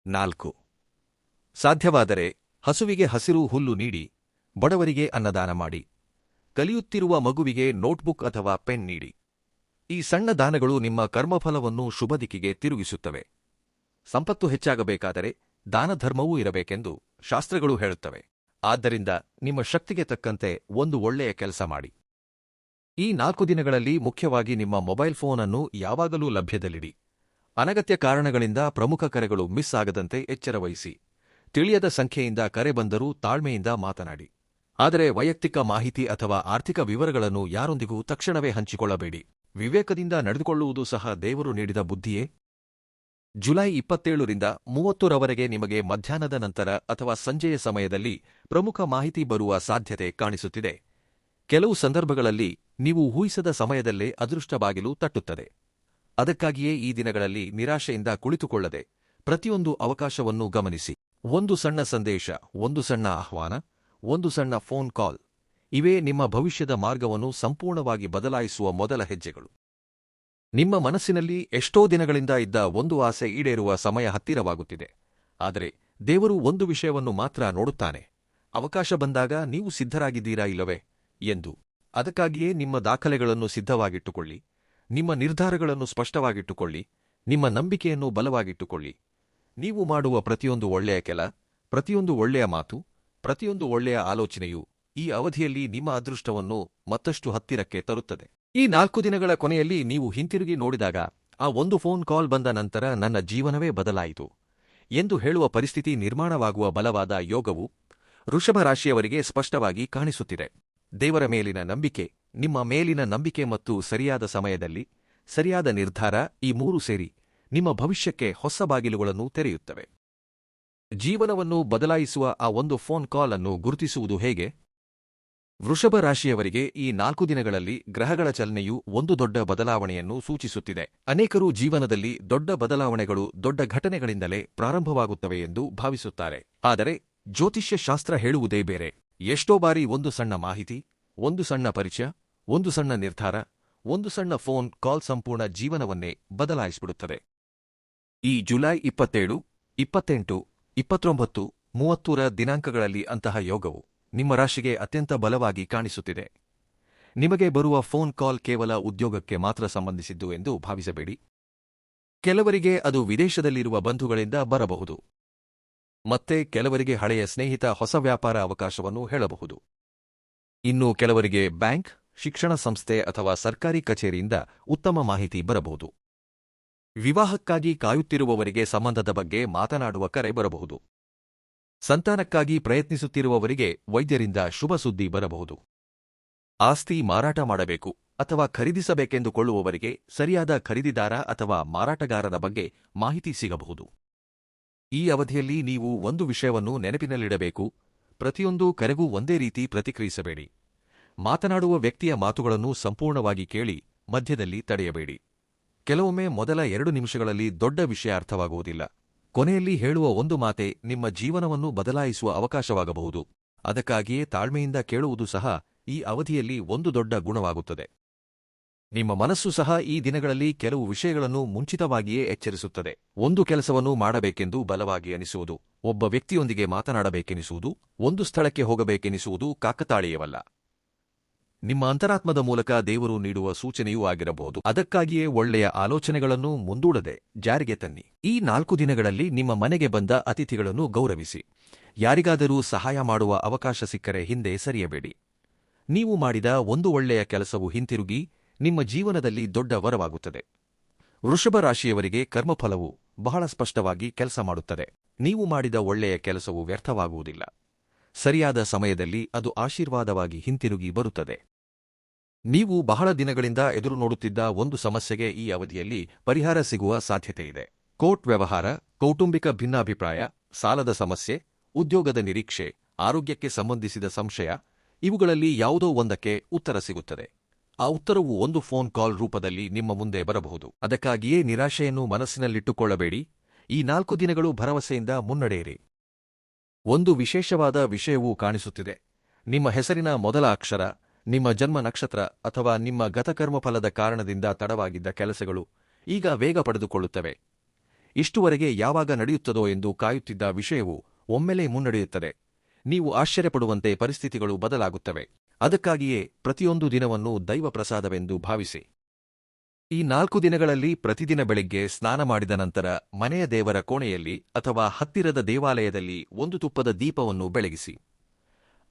4. ಸಾಧ್ಯವಾದರೆ ಹಸುವಿಗೆ ಹಸಿರು ಹುಲ್ಲು ನೀಡಿ, ಬಡವರಿಗೆ ಅನ್ನದಾನ ಮಾಡಿ, ಕಲಿಯುತ್ತಿರುವ ಮಗುವಿಗೆ ನೋಟ್ಬುಕ್ ಅಥವಾ ಪೆನ್ ನೀಡಿ. ಈ ಸಣ್ಣ ದಾನಗಳು ನಿಮ್ಮ ಕರ್ಮಫಲವನ್ನು ಶುಭ ದಿಕ್ಕಿಗೆ ತಿರುಗಿಸುತ್ತವೆ. ಸಂಪತ್ತು ಹೆಚ್ಚಾಗಬೇಕಾದರೆ ದಾನಧರ್ಮವೂ ಇರಬೇಕೆಂದು ಶಾಸ್ತ್ರಗಳು ಹೇಳುತ್ತವೆ. ಆದ್ದರಿಂದ ನಿಮ್ಮ ಶಕ್ತಿಗೆ ತಕ್ಕಂತೆ ಒಂದು ಒಳ್ಳೆಯ ಕೆಲಸ ಮಾಡಿ. ಈ 4 ದಿನಗಳಲ್ಲಿ ಮುಖ್ಯವಾಗಿ ನಿಮ್ಮ ಮೊಬೈಲ್ ಫೋನ್ ಅನ್ನು ಯಾವಾಗಲೂ ಲಭ್ಯದಲ್ಲಿಡಿ. ಅನಗತ್ಯ ಕಾರಣಗಳಿಂದ ಪ್ರಮುಖ ಕರೆಗಳು ಮಿಸ್ ಆಗದಂತೆ ಎಚ್ಚರವಹಿಸಿ. ತಿಳಿಯದ ಸಂಖ್ಯೆಯಿಂದ ಕರೆ ಬಂದರೂ ತಾಳ್ಮೆಯಿಂದ ಮಾತನಾಡಿ. ಆದರೆ ವೈಯಕ್ತಿಕ ಮಾಹಿತಿ ಅಥವಾ ಆರ್ಥಿಕ ವಿವರಗಳನ್ನು ಯಾರೊಂದಿಗೂ ತಕ್ಷಣವೇ ಹಂಚಿಕೊಳ್ಳಬೇಡಿ. ವಿವೇಕದಿಂದ ನಡೆದುಕೊಳ್ಳುವುದು ಸಹ ದೇವರು ನೀಡಿದ ಬುದ್ಧಿಯೇ. ಜುಲೈ 27ರಿಂದ 30ರವರೆಗೆ ನಿಮಗೆ ಮಧ್ಯಾಹ್ನದ ನಂತರ ಅಥವಾ ಸಂಜೆಯ ಸಮಯದಲ್ಲಿ ಪ್ರಮುಖ ಮಾಹಿತಿ ಬರುವ ಸಾಧ್ಯತೆ ಕಾಣಿಸುತ್ತಿದೆ. ಕೆಲವು ಸಂದರ್ಭಗಳಲ್ಲಿ ನೀವು ಊಹಿಸದ ಸಮಯದಲ್ಲೇ ಅದೃಷ್ಟ ಬಾಗಿಲು ತಟ್ಟುತ್ತದೆ. ಅದಕ್ಕಾಗಿಯೇ ಈ ದಿನಗಳಲ್ಲಿ ನಿರಾಶೆಯಿಂದ ಕುಳಿತುಕೊಳ್ಳದೆ ಪ್ರತಿಯೊಂದು ಅವಕಾಶವನ್ನೂ ಗಮನಿಸಿ. ಒಂದು ಸಣ್ಣ ಸಂದೇಶ, ಒಂದು ಸಣ್ಣ ಆಹ್ವಾನ, ಒಂದು ಸಣ್ಣ ಫೋನ್ ಕಾಲ್, ಇವೇ ನಿಮ್ಮ ಭವಿಷ್ಯದ ಮಾರ್ಗವನ್ನು ಸಂಪೂರ್ಣವಾಗಿ ಬದಲಾಯಿಸುವ ಮೊದಲ ಹೆಜ್ಜೆಗಳು. ನಿಮ್ಮ ಮನಸ್ಸಿನಲ್ಲಿ ಎಷ್ಟೋ ದಿನಗಳಿಂದ ಇದ್ದ ಒಂದು ಆಸೆ ಈಡೇರುವ ಸಮಯ ಹತ್ತಿರವಾಗುತ್ತಿದೆ. ಆದರೆ ದೇವರು ಒಂದು ವಿಷಯವನ್ನು ಮಾತ್ರ ನೋಡುತ್ತಾನೆ: ಅವಕಾಶ ಬಂದಾಗ ನೀವು ಸಿದ್ಧರಾಗಿದ್ದೀರಾ ಇಲ್ಲವೇ ಎಂದು. ಅದಕ್ಕಾಗಿಯೇ ನಿಮ್ಮ ದಾಖಲೆಗಳನ್ನು ಸಿದ್ಧವಾಗಿಟ್ಟುಕೊಳ್ಳಿ, ನಿಮ್ಮ ನಿರ್ಧಾರಗಳನ್ನು ಸ್ಪಷ್ಟವಾಗಿಟ್ಟುಕೊಳ್ಳಿ, ನಿಮ್ಮ ನಂಬಿಕೆಯನ್ನು ಬಲವಾಗಿಟ್ಟುಕೊಳ್ಳಿ. ನೀವು ಮಾಡುವ ಪ್ರತಿಯೊಂದು ಒಳ್ಳೆಯ ಪ್ರತಿಯೊಂದು ಒಳ್ಳೆಯ ಮಾತು, ಪ್ರತಿಯೊಂದು ಒಳ್ಳೆಯ ಆಲೋಚನೆಯು ಈ ಅವಧಿಯಲ್ಲಿ ನಿಮ್ಮ ಅದೃಷ್ಟವನ್ನು ಮತ್ತಷ್ಟು ಹತ್ತಿರಕ್ಕೆ ತರುತ್ತದೆ. ಈ 4 ದಿನಗಳ ಕೊನೆಯಲ್ಲಿ ನೀವು ಹಿಂತಿರುಗಿ ನೋಡಿದಾಗ ಆ ಒಂದು ಫೋನ್ ಕಾಲ್ ಬಂದ ನಂತರ ನನ್ನ ಜೀವನವೇ ಬದಲಾಯಿತು, ಎಂದು ಹೇಳುವ ಪರಿಸ್ಥಿತಿ ನಿರ್ಮಾಣವಾಗುವ ಬಲವಾದ ಯೋಗವು ವೃಷಭ ರಾಶಿಯವರಿಗೆ ಸ್ಪಷ್ಟವಾಗಿ ಕಾಣಿಸುತ್ತಿದೆ. ದೇವರ ಮೇಲಿನ ನಂಬಿಕೆ, ನಿಮ್ಮ ಮೇಲಿನ ನಂಬಿಕೆ ಮತ್ತು ಸರಿಯಾದ ಸಮಯದಲ್ಲಿ ಸರಿಯಾದ ನಿರ್ಧಾರ, ಈ ಮೂರೂ ಸೇರಿ ನಿಮ್ಮ ಭವಿಷ್ಯಕ್ಕೆ ಹೊಸ ಬಾಗಿಲುಗಳನ್ನು ತೆರೆಯುತ್ತವೆ. ಜೀವನವನ್ನು ಬದಲಾಯಿಸುವ ಆ ಒಂದು ಫೋನ್ ಕಾಲ್ ಅನ್ನು ಗುರುತಿಸುವುದು ಹೇಗೆ? ವೃಷಭ ರಾಶಿಯವರಿಗೆ ಈ 4 ದಿನಗಳಲ್ಲಿ ಗ್ರಹಗಳ ಚಲನೆಯು ಒಂದು ದೊಡ್ಡ ಬದಲಾವಣೆಯನ್ನು ಸೂಚಿಸುತ್ತಿದೆ. ಅನೇಕರು ಜೀವನದಲ್ಲಿ ದೊಡ್ಡ ಬದಲಾವಣೆಗಳು ದೊಡ್ಡ ಘಟನೆಗಳಿಂದಲೇ ಪ್ರಾರಂಭವಾಗುತ್ತವೆ ಎಂದು ಭಾವಿಸುತ್ತಾರೆ. ಆದರೆ ಜ್ಯೋತಿಷ್ಯ ಶಾಸ್ತ್ರ ಹೇಳುವುದೇ ಬೇರೆ. ಎಷ್ಟೋ ಬಾರಿ ಒಂದು ಸಣ್ಣ ಮಾಹಿತಿ, ಒಂದು ಸಣ್ಣ ಪರಿಚಯ, ಒಂದು ಸಣ್ಣ ನಿರ್ಧಾರ, ಒಂದು ಸಣ್ಣ ಫೋನ್ ಕಾಲ್ ಸಂಪೂರ್ಣ ಜೀವನವನ್ನೇ ಬದಲಾಯಿಸಿಬಿಡುತ್ತದೆ. ಈ ಜುಲೈ 27, 28, 29, 30ರ ದಿನಾಂಕಗಳಲ್ಲಿ ಅಂತಹ ಯೋಗವು ನಿಮ್ಮ ರಾಶಿಗೆ ಅತ್ಯಂತ ಬಲವಾಗಿ ಕಾಣಿಸುತ್ತಿದೆ. ನಿಮಗೆ ಬರುವ ಫೋನ್ ಕಾಲ್ ಕೇವಲ ಉದ್ಯೋಗಕ್ಕೆ ಮಾತ್ರ ಸಂಬಂಧಿಸಿದ್ದು ಎಂದು ಭಾವಿಸಬೇಡಿ. ಕೆಲವರಿಗೆ ಅದು ವಿದೇಶದಲ್ಲಿರುವ ಬಂಧುಗಳಿಂದ ಬರಬಹುದು. ಮತ್ತೆ ಕೆಲವರಿಗೆ ಹಳೆಯ ಸ್ನೇಹಿತ ಹೊಸ ವ್ಯಾಪಾರ ಅವಕಾಶವನ್ನು ಹೇಳಬಹುದು. ಇನ್ನು ಕೆಲವರಿಗೆ ಬ್ಯಾಂಕ್, ಶಿಕ್ಷಣ ಸಂಸ್ಥೆ ಅಥವಾ ಸರ್ಕಾರಿ ಕಚೇರಿಯಿಂದ ಉತ್ತಮ ಮಾಹಿತಿ ಬರಬಹುದು. ವಿವಾಹಕ್ಕಾಗಿ ಕಾಯುತ್ತಿರುವವರಿಗೆ ಸಂಬಂಧದ ಬಗ್ಗೆ ಮಾತನಾಡುವ ಕರೆ ಬರಬಹುದು. ಸಂತಾನಕ್ಕಾಗಿ ಪ್ರಯತ್ನಿಸುತ್ತಿರುವವರಿಗೆ ವೈದ್ಯರಿಂದ ಶುಭ ಸುದ್ದಿ ಬರಬಹುದು. ಆಸ್ತಿ ಮಾರಾಟ ಮಾಡಬೇಕು ಅಥವಾ ಖರೀದಿಸಬೇಕೆಂದುಕೊಳ್ಳುವವರಿಗೆ ಸರಿಯಾದ ಖರೀದಿದಾರ ಅಥವಾ ಮಾರಾಟಗಾರರ ಬಗ್ಗೆ ಮಾಹಿತಿ ಸಿಗಬಹುದು. ಈ ಅವಧಿಯಲ್ಲಿ ನೀವು ಒಂದು ವಿಷಯವನ್ನು ನೆನಪಿನಲ್ಲಿಡಬೇಕು: ಪ್ರತಿಯೊಂದು ಕರೆಗೂ ಒಂದೇ ರೀತಿ ಪ್ರತಿಕ್ರಿಯಿಸಬೇಡಿ. ಮಾತನಾಡುವ ವ್ಯಕ್ತಿಯ ಮಾತುಗಳನ್ನು ಸಂಪೂರ್ಣವಾಗಿ ಕೇಳಿ, ಮಧ್ಯದಲ್ಲಿ ತಡೆಯಬೇಡಿ. ಕೆಲವೊಮ್ಮೆ ಮೊದಲ 2 ನಿಮಿಷಗಳಲ್ಲಿ ದೊಡ್ಡ ವಿಷಯ ಅರ್ಥವಾಗುವುದಿಲ್ಲ. ಕೊನೆಯಲ್ಲಿ ಹೇಳುವ ಒಂದು ಮಾತೆ ನಿಮ್ಮ ಜೀವನವನ್ನು ಬದಲಾಯಿಸುವ ಅವಕಾಶವಾಗಬಹುದು. ಅದಕ್ಕಾಗಿಯೇ ತಾಳ್ಮೆಯಿಂದ ಕೇಳುವುದು ಸಹ ಈ ಅವಧಿಯಲ್ಲಿ ಒಂದು ದೊಡ್ಡ ಗುಣವಾಗುತ್ತದೆ. ನಿಮ್ಮ ಮನಸ್ಸು ಸಹ ಈ ದಿನಗಳಲ್ಲಿ ಕೆಲವು ವಿಷಯಗಳನ್ನು ಮುಂಚಿತವಾಗಿಯೇ ಎಚ್ಚರಿಸುತ್ತದೆ. ಒಂದು ಕೆಲಸವನ್ನು ಮಾಡಬೇಕೆಂದು ಬಲವಾಗಿ ಅನಿಸುವುದು, ಒಬ್ಬ ವ್ಯಕ್ತಿಯೊಂದಿಗೆ ಮಾತನಾಡಬೇಕೆನಿಸುವುದು, ಒಂದು ಸ್ಥಳಕ್ಕೆ ಹೋಗಬೇಕೆನಿಸುವುದು ಕಾಕತಾಳೀಯವಲ್ಲ. ನಿಮ್ಮ ಅಂತರಾತ್ಮದ ಮೂಲಕ ದೇವರು ನೀಡುವ ಸೂಚನೆಯೂ ಆಗಿರಬಹುದು. ಅದಕ್ಕಾಗಿಯೇ ಒಳ್ಳೆಯ ಆಲೋಚನೆಗಳನ್ನು ಮುಂದೂಡದೆ ಜಾರಿಗೆ ತನ್ನಿ. ಈ 4 ದಿನಗಳಲ್ಲಿ ನಿಮ್ಮ ಮನೆಗೆ ಬಂದ ಅತಿಥಿಗಳನ್ನು ಗೌರವಿಸಿ. ಯಾರಿಗಾದರೂ ಸಹಾಯ ಮಾಡುವ ಅವಕಾಶ ಸಿಕ್ಕರೆ ಹಿಂದೆ ಸರಿಯಬೇಡಿ. ನೀವು ಮಾಡಿದ ಒಂದು ಒಳ್ಳೆಯ ಕೆಲಸವು ಹಿಂತಿರುಗಿ ನಿಮ್ಮ ಜೀವನದಲ್ಲಿ ದೊಡ್ಡ ವರವಾಗುತ್ತದೆ. ವೃಷಭ ರಾಶಿಯವರಿಗೆ ಕರ್ಮಫಲವು ಬಹಳ ಸ್ಪಷ್ಟವಾಗಿ ಕೆಲಸ ಮಾಡುತ್ತದೆ. ನೀವು ಮಾಡಿದ ಒಳ್ಳೆಯ ಕೆಲಸವು ವ್ಯರ್ಥವಾಗುವುದಿಲ್ಲ. ಸರಿಯಾದ ಸಮಯದಲ್ಲಿ ಅದು ಆಶೀರ್ವಾದವಾಗಿ ಹಿಂತಿರುಗಿ ಬರುತ್ತದೆ. ನೀವು ಬಹಳ ದಿನಗಳಿಂದ ಎದುರು ನೋಡುತ್ತಿದ್ದ ಒಂದು ಸಮಸ್ಯೆಗೆ ಈ ಅವಧಿಯಲ್ಲಿ ಪರಿಹಾರ ಸಿಗುವ ಸಾಧ್ಯತೆಯಿದೆ. ಕೋರ್ಟ್ ವ್ಯವಹಾರ, ಕೌಟುಂಬಿಕ ಭಿನ್ನಾಭಿಪ್ರಾಯ, ಸಾಲದ ಸಮಸ್ಯೆ, ಉದ್ಯೋಗದ ನಿರೀಕ್ಷೆ, ಆರೋಗ್ಯಕ್ಕೆ ಸಂಬಂಧಿಸಿದ ಸಂಶಯ, ಇವುಗಳಲ್ಲಿ ಯಾವುದೋ ಒಂದಕ್ಕೆ ಉತ್ತರ ಸಿಗುತ್ತದೆ. ಆ ಉತ್ತರವು ಒಂದು ಫೋನ್ ಕಾಲ್ ರೂಪದಲ್ಲಿ ನಿಮ್ಮ ಮುಂದೆ ಬರಬಹುದು. ಅದಕ್ಕಾಗಿಯೇ ನಿರಾಶೆಯನ್ನು ಮನಸ್ಸಿನಲ್ಲಿಟ್ಟುಕೊಳ್ಳಬೇಡಿ. ಈ 4 ದಿನಗಳು ಭರವಸೆಯಿಂದ ಮುನ್ನಡೆಯಿರಿ. ಒಂದು ವಿಶೇಷವಾದ ವಿಷಯವೂ ಕಾಣಿಸುತ್ತಿದೆ. ನಿಮ್ಮ ಹೆಸರಿನ ಮೊದಲ ಅಕ್ಷರ, ನಿಮ್ಮ ಜನ್ಮ ನಕ್ಷತ್ರ ಅಥವಾ ನಿಮ್ಮ ಗತಕರ್ಮಫಲದ ಕಾರಣದಿಂದ ತಡವಾಗಿದ್ದ ಕೆಲಸಗಳು ಈಗ ವೇಗ ಪಡೆದುಕೊಳ್ಳುತ್ತವೆ. ಇಷ್ಟುವರೆಗೆ ಯಾವಾಗ ನಡೆಯುತ್ತದೋ ಎಂದು ಕಾಯುತ್ತಿದ್ದ ವಿಷಯವು ಒಮ್ಮೆಲೇ ಮುನ್ನಡೆಯುತ್ತದೆ. ನೀವು ಆಶ್ಚರ್ಯಪಡುವಂತೆ ಪರಿಸ್ಥಿತಿಗಳು ಬದಲಾಗುತ್ತವೆ. ಅದಕ್ಕಾಗಿಯೇ ಪ್ರತಿಯೊಂದು ದಿನವನ್ನು ದೈವ ಪ್ರಸಾದವೆಂದು ಭಾವಿಸಿ. ಈ 4 ದಿನಗಳಲ್ಲಿ ಪ್ರತಿದಿನ ಬೆಳಿಗ್ಗೆ ಸ್ನಾನ ಮಾಡಿದ ನಂತರ ಮನೆಯ ದೇವರ ಕೋಣೆಯಲ್ಲಿ ಅಥವಾ ಹತ್ತಿರದ ದೇವಾಲಯದಲ್ಲಿ ಒಂದು ತುಪ್ಪದ ದೀಪವನ್ನು ಬೆಳಗಿಸಿ.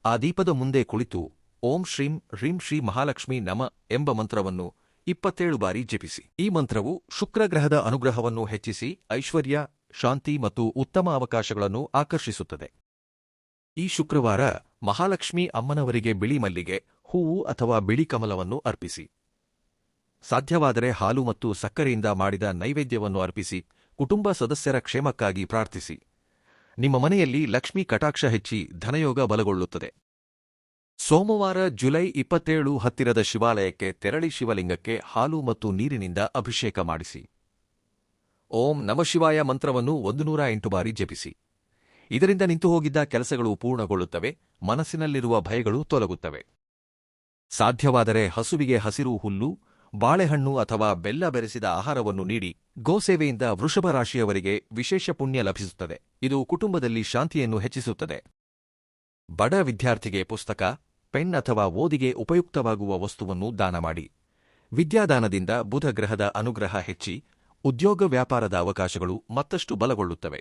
ಆ ದೀಪದ ಮುಂದೆ ಕುಳಿತು ಓಂ ಶ್ರೀಂ ಹ್ರೀಂ ಶ್ರೀ ಮಹಾಲಕ್ಷ್ಮೀ ನಮ ಎಂಬ ಮಂತ್ರವನ್ನು 27 ಬಾರಿ ಜಪಿಸಿ. ಈ ಮಂತ್ರವು ಶುಕ್ರಗ್ರಹದ ಅನುಗ್ರಹವನ್ನು ಹೆಚ್ಚಿಸಿ ಐಶ್ವರ್ಯ, ಶಾಂತಿ ಮತ್ತು ಉತ್ತಮ ಅವಕಾಶಗಳನ್ನು ಆಕರ್ಷಿಸುತ್ತದೆ. ಈ ಶುಕ್ರವಾರ ಮಹಾಲಕ್ಷ್ಮೀ ಅಮ್ಮನವರಿಗೆ ಬಿಳಿ ಮಲ್ಲಿಗೆ, ಹೂವು ಅಥವಾ ಬಿಳಿ ಕಮಲವನ್ನು ಅರ್ಪಿಸಿ. ಸಾಧ್ಯವಾದರೆ ಹಾಲು ಮತ್ತು ಸಕ್ಕರೆಯಿಂದ ಮಾಡಿದ ನೈವೇದ್ಯವನ್ನು ಅರ್ಪಿಸಿ ಕುಟುಂಬ ಸದಸ್ಯರ ಕ್ಷೇಮಕ್ಕಾಗಿ ಪ್ರಾರ್ಥಿಸಿ. ನಿಮ್ಮ ಮನೆಯಲ್ಲಿ ಲಕ್ಷ್ಮೀ ಕಟಾಕ್ಷ ಹೆಚ್ಚಿ ಧನಯೋಗ ಬಲಗೊಳ್ಳುತ್ತದೆ. ಸೋಮವಾರ ಜುಲೈ 27 ಹತ್ತಿರದ ಶಿವಾಲಯಕ್ಕೆ ತೆರಳಿ ಶಿವಲಿಂಗಕ್ಕೆ ಹಾಲು ಮತ್ತು ನೀರಿನಿಂದ ಅಭಿಷೇಕ ಮಾಡಿಸಿ. ಓಂ ನಮಃಶಿವಾಯ ಮಂತ್ರವನ್ನು 108 ಬಾರಿ ಜಪಿಸಿ. ಇದರಿಂದ ನಿಂತುಹೋಗಿದ್ದ ಕೆಲಸಗಳು ಪೂರ್ಣಗೊಳ್ಳುತ್ತವೆ, ಮನಸ್ಸಿನಲ್ಲಿರುವ ಭಯಗಳು ತೊಲಗುತ್ತವೆ. ಸಾಧ್ಯವಾದರೆ ಹಸುವಿಗೆ ಹಸಿರು ಹುಲ್ಲು, ಬಾಳೆಹಣ್ಣು ಅಥವಾ ಬೆಲ್ಲ ಬೆರೆಸಿದ ಆಹಾರವನ್ನು ನೀಡಿ. ಗೋಸೇವೆಯಿಂದ ವೃಷಭ ರಾಶಿಯವರಿಗೆ ವಿಶೇಷ ಪುಣ್ಯ ಲಭಿಸುತ್ತದೆ. ಇದು ಕುಟುಂಬದಲ್ಲಿ ಶಾಂತಿಯನ್ನು ಹೆಚ್ಚಿಸುತ್ತದೆ. ಬಡ ವಿದ್ಯಾರ್ಥಿಗೆ ಪುಸ್ತಕ, ಪೆನ್ ಅಥವಾ ಓದಿಗೆ ಉಪಯುಕ್ತವಾಗುವ ವಸ್ತುವನ್ನು ದಾನ ಮಾಡಿ. ವಿದ್ಯಾದಾನದಿಂದ ಬುಧ ಗ್ರಹದ ಅನುಗ್ರಹ ಹೆಚ್ಚಿ ಉದ್ಯೋಗ ವ್ಯಾಪಾರದ ಅವಕಾಶಗಳು ಮತ್ತಷ್ಟು ಬಲಗೊಳ್ಳುತ್ತವೆ.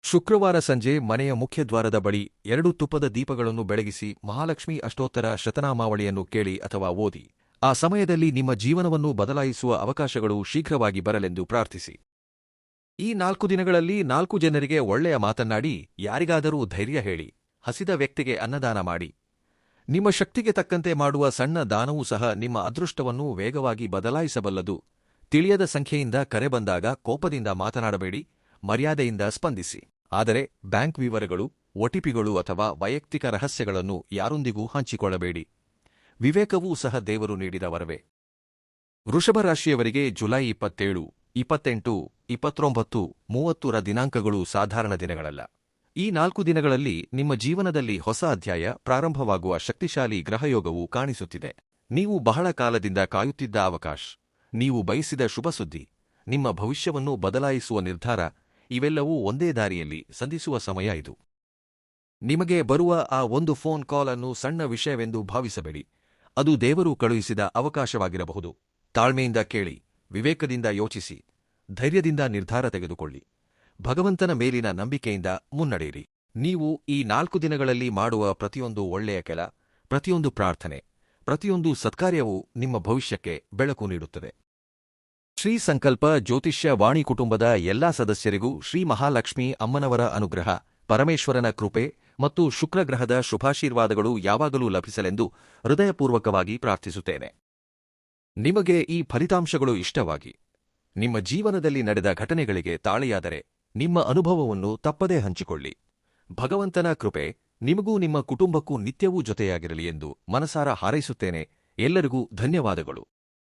ಶುಕ್ರವಾರ ಸಂಜೆ ಮನೆಯ ಮುಖ್ಯದ್ವಾರದ ಬಳಿ 2 ತುಪ್ಪದ ದೀಪಗಳನ್ನು ಬೆಳಗಿಸಿ ಮಹಾಲಕ್ಷ್ಮಿ ಅಷ್ಟೋತ್ತರ ಶತನಾಮಾವಳಿಯನ್ನು ಕೇಳಿ ಅಥವಾ ಓದಿ. ಆ ಸಮಯದಲ್ಲಿ ನಿಮ್ಮ ಜೀವನವನ್ನು ಬದಲಾಯಿಸುವ ಅವಕಾಶಗಳು ಶೀಘ್ರವಾಗಿ ಬರಲೆಂದು ಪ್ರಾರ್ಥಿಸಿ. ಈ 4 ದಿನಗಳಲ್ಲಿ 4 ಜನರಿಗೆ ಒಳ್ಳೆಯ ಮಾತನ್ನಾಡಿ, ಯಾರಿಗಾದರೂ ಧೈರ್ಯ ಹೇಳಿ, ಹಸಿದ ವ್ಯಕ್ತಿಗೆ ಅನ್ನದಾನ ಮಾಡಿ. ನಿಮ್ಮ ಶಕ್ತಿಗೆ ತಕ್ಕಂತೆ ಮಾಡುವ ಸಣ್ಣ ದಾನವೂ ಸಹ ನಿಮ್ಮ ಅದೃಷ್ಟವನ್ನು ವೇಗವಾಗಿ ಬದಲಾಯಿಸಬಲ್ಲದು. ತಿಳಿಯದ ಸಂಖ್ಯೆಯಿಂದ ಕರೆ ಬಂದಾಗ ಕೋಪದಿಂದ ಮಾತನಾಡಬೇಡಿ, ಮರ್ಯಾದೆಯಿಂದ ಸ್ಪಂದಿಸಿ. ಆದರೆ ಬ್ಯಾಂಕ್ ವಿವರಗಳು, ಒಟಿಪಿಗಳು ಅಥವಾ ವೈಯಕ್ತಿಕ ರಹಸ್ಯಗಳನ್ನು ಯಾರೊಂದಿಗೂ ಹಂಚಿಕೊಳ್ಳಬೇಡಿ. ವಿವೇಕವೂ ಸಹ ದೇವರು ನೀಡಿದ ವರವೇ. ವೃಷಭ ರಾಶಿಯವರಿಗೆ ಜುಲೈ 27, 28, 29, 30ರ ದಿನಾಂಕಗಳು ಸಾಧಾರಣ ದಿನಗಳಲ್ಲ. ಈ 4 ದಿನಗಳಲ್ಲಿ ನಿಮ್ಮ ಜೀವನದಲ್ಲಿ ಹೊಸ ಅಧ್ಯಾಯ ಪ್ರಾರಂಭವಾಗುವ ಶಕ್ತಿಶಾಲಿ ಗ್ರಹಯೋಗವು ಕಾಣಿಸುತ್ತಿದೆ. ನೀವು ಬಹಳ ಕಾಲದಿಂದ ಕಾಯುತ್ತಿದ್ದ ಅವಕಾಶ, ನೀವು ಬಯಸಿದ ಶುಭ ಸುದ್ದಿ, ನಿಮ್ಮ ಭವಿಷ್ಯವನ್ನು ಬದಲಾಯಿಸುವ ನಿರ್ಧಾರ ಇವೆಲ್ಲವೂ ಒಂದೇ ದಾರಿಯಲ್ಲಿ ಸಂಧಿಸುವ ಸಮಯ ಇದು. ನಿಮಗೆ ಬರುವ ಆ ಒಂದು ಫೋನ್ ಕಾಲ್ ಅನ್ನು ಸಣ್ಣ ವಿಷಯವೆಂದು ಭಾವಿಸಬೇಡಿ. ಅದು ದೇವರು ಕಳುಹಿಸಿದ ಅವಕಾಶವಾಗಿರಬಹುದು. ತಾಳ್ಮೆಯಿಂದ ಕೇಳಿ, ವಿವೇಕದಿಂದ ಯೋಚಿಸಿ, ಧೈರ್ಯದಿಂದ ನಿರ್ಧಾರ ತೆಗೆದುಕೊಳ್ಳಿ. ಭಗವಂತನ ಮೇಲಿನ ನಂಬಿಕೆಯಿಂದ ಮುನ್ನಡೆಯಿರಿ. ನೀವು ಈ 4 ದಿನಗಳಲ್ಲಿ ಮಾಡುವ ಪ್ರತಿಯೊಂದು ಒಳ್ಳೆಯ ಕೆಲ, ಪ್ರತಿಯೊಂದು ಪ್ರಾರ್ಥನೆ, ಪ್ರತಿಯೊಂದು ಸತ್ಕಾರ್ಯವೂ ನಿಮ್ಮ ಭವಿಷ್ಯಕ್ಕೆ ಬೆಳಕು ನೀಡುತ್ತದೆ. ಶ್ರೀ ಸಂಕಲ್ಪ ಜ್ಯೋತಿಷ್ಯ ವಾಣಿ ಕುಟುಂಬದ ಎಲ್ಲಾ ಸದಸ್ಯರಿಗೂ ಶ್ರೀ ಮಹಾಲಕ್ಷ್ಮೀ ಅಮ್ಮನವರ ಅನುಗ್ರಹ, ಪರಮೇಶ್ವರನ ಕೃಪೆ ಮತ್ತು ಶುಕ್ರಗ್ರಹದ ಶುಭಾಶೀರ್ವಾದಗಳು ಯಾವಾಗಲೂ ಲಭಿಸಲೆಂದು ಹೃದಯಪೂರ್ವಕವಾಗಿ ಪ್ರಾರ್ಥಿಸುತ್ತೇನೆ. ನಿಮಗೆ ಈ ಫಲಿತಾಂಶಗಳು ಇಷ್ಟವಾಗಿ, ನಿಮ್ಮ ಜೀವನದಲ್ಲಿ ನಡೆದ ಘಟನೆಗಳಿಗೆ ತಾಳೆಯಾದರೆ ನಿಮ್ಮ ಅನುಭವವನ್ನು ತಪ್ಪದೇ ಹಂಚಿಕೊಳ್ಳಿ. ಭಗವಂತನ ಕೃಪೆ ನಿಮಗೂ ನಿಮ್ಮ ಕುಟುಂಬಕ್ಕೂ ನಿತ್ಯವೂ ಜೊತೆಯಾಗಿರಲಿ ಎಂದು ಮನಸಾರ ಹಾರೈಸುತ್ತೇನೆ. ಎಲ್ಲರಿಗೂ ಧನ್ಯವಾದಗಳು.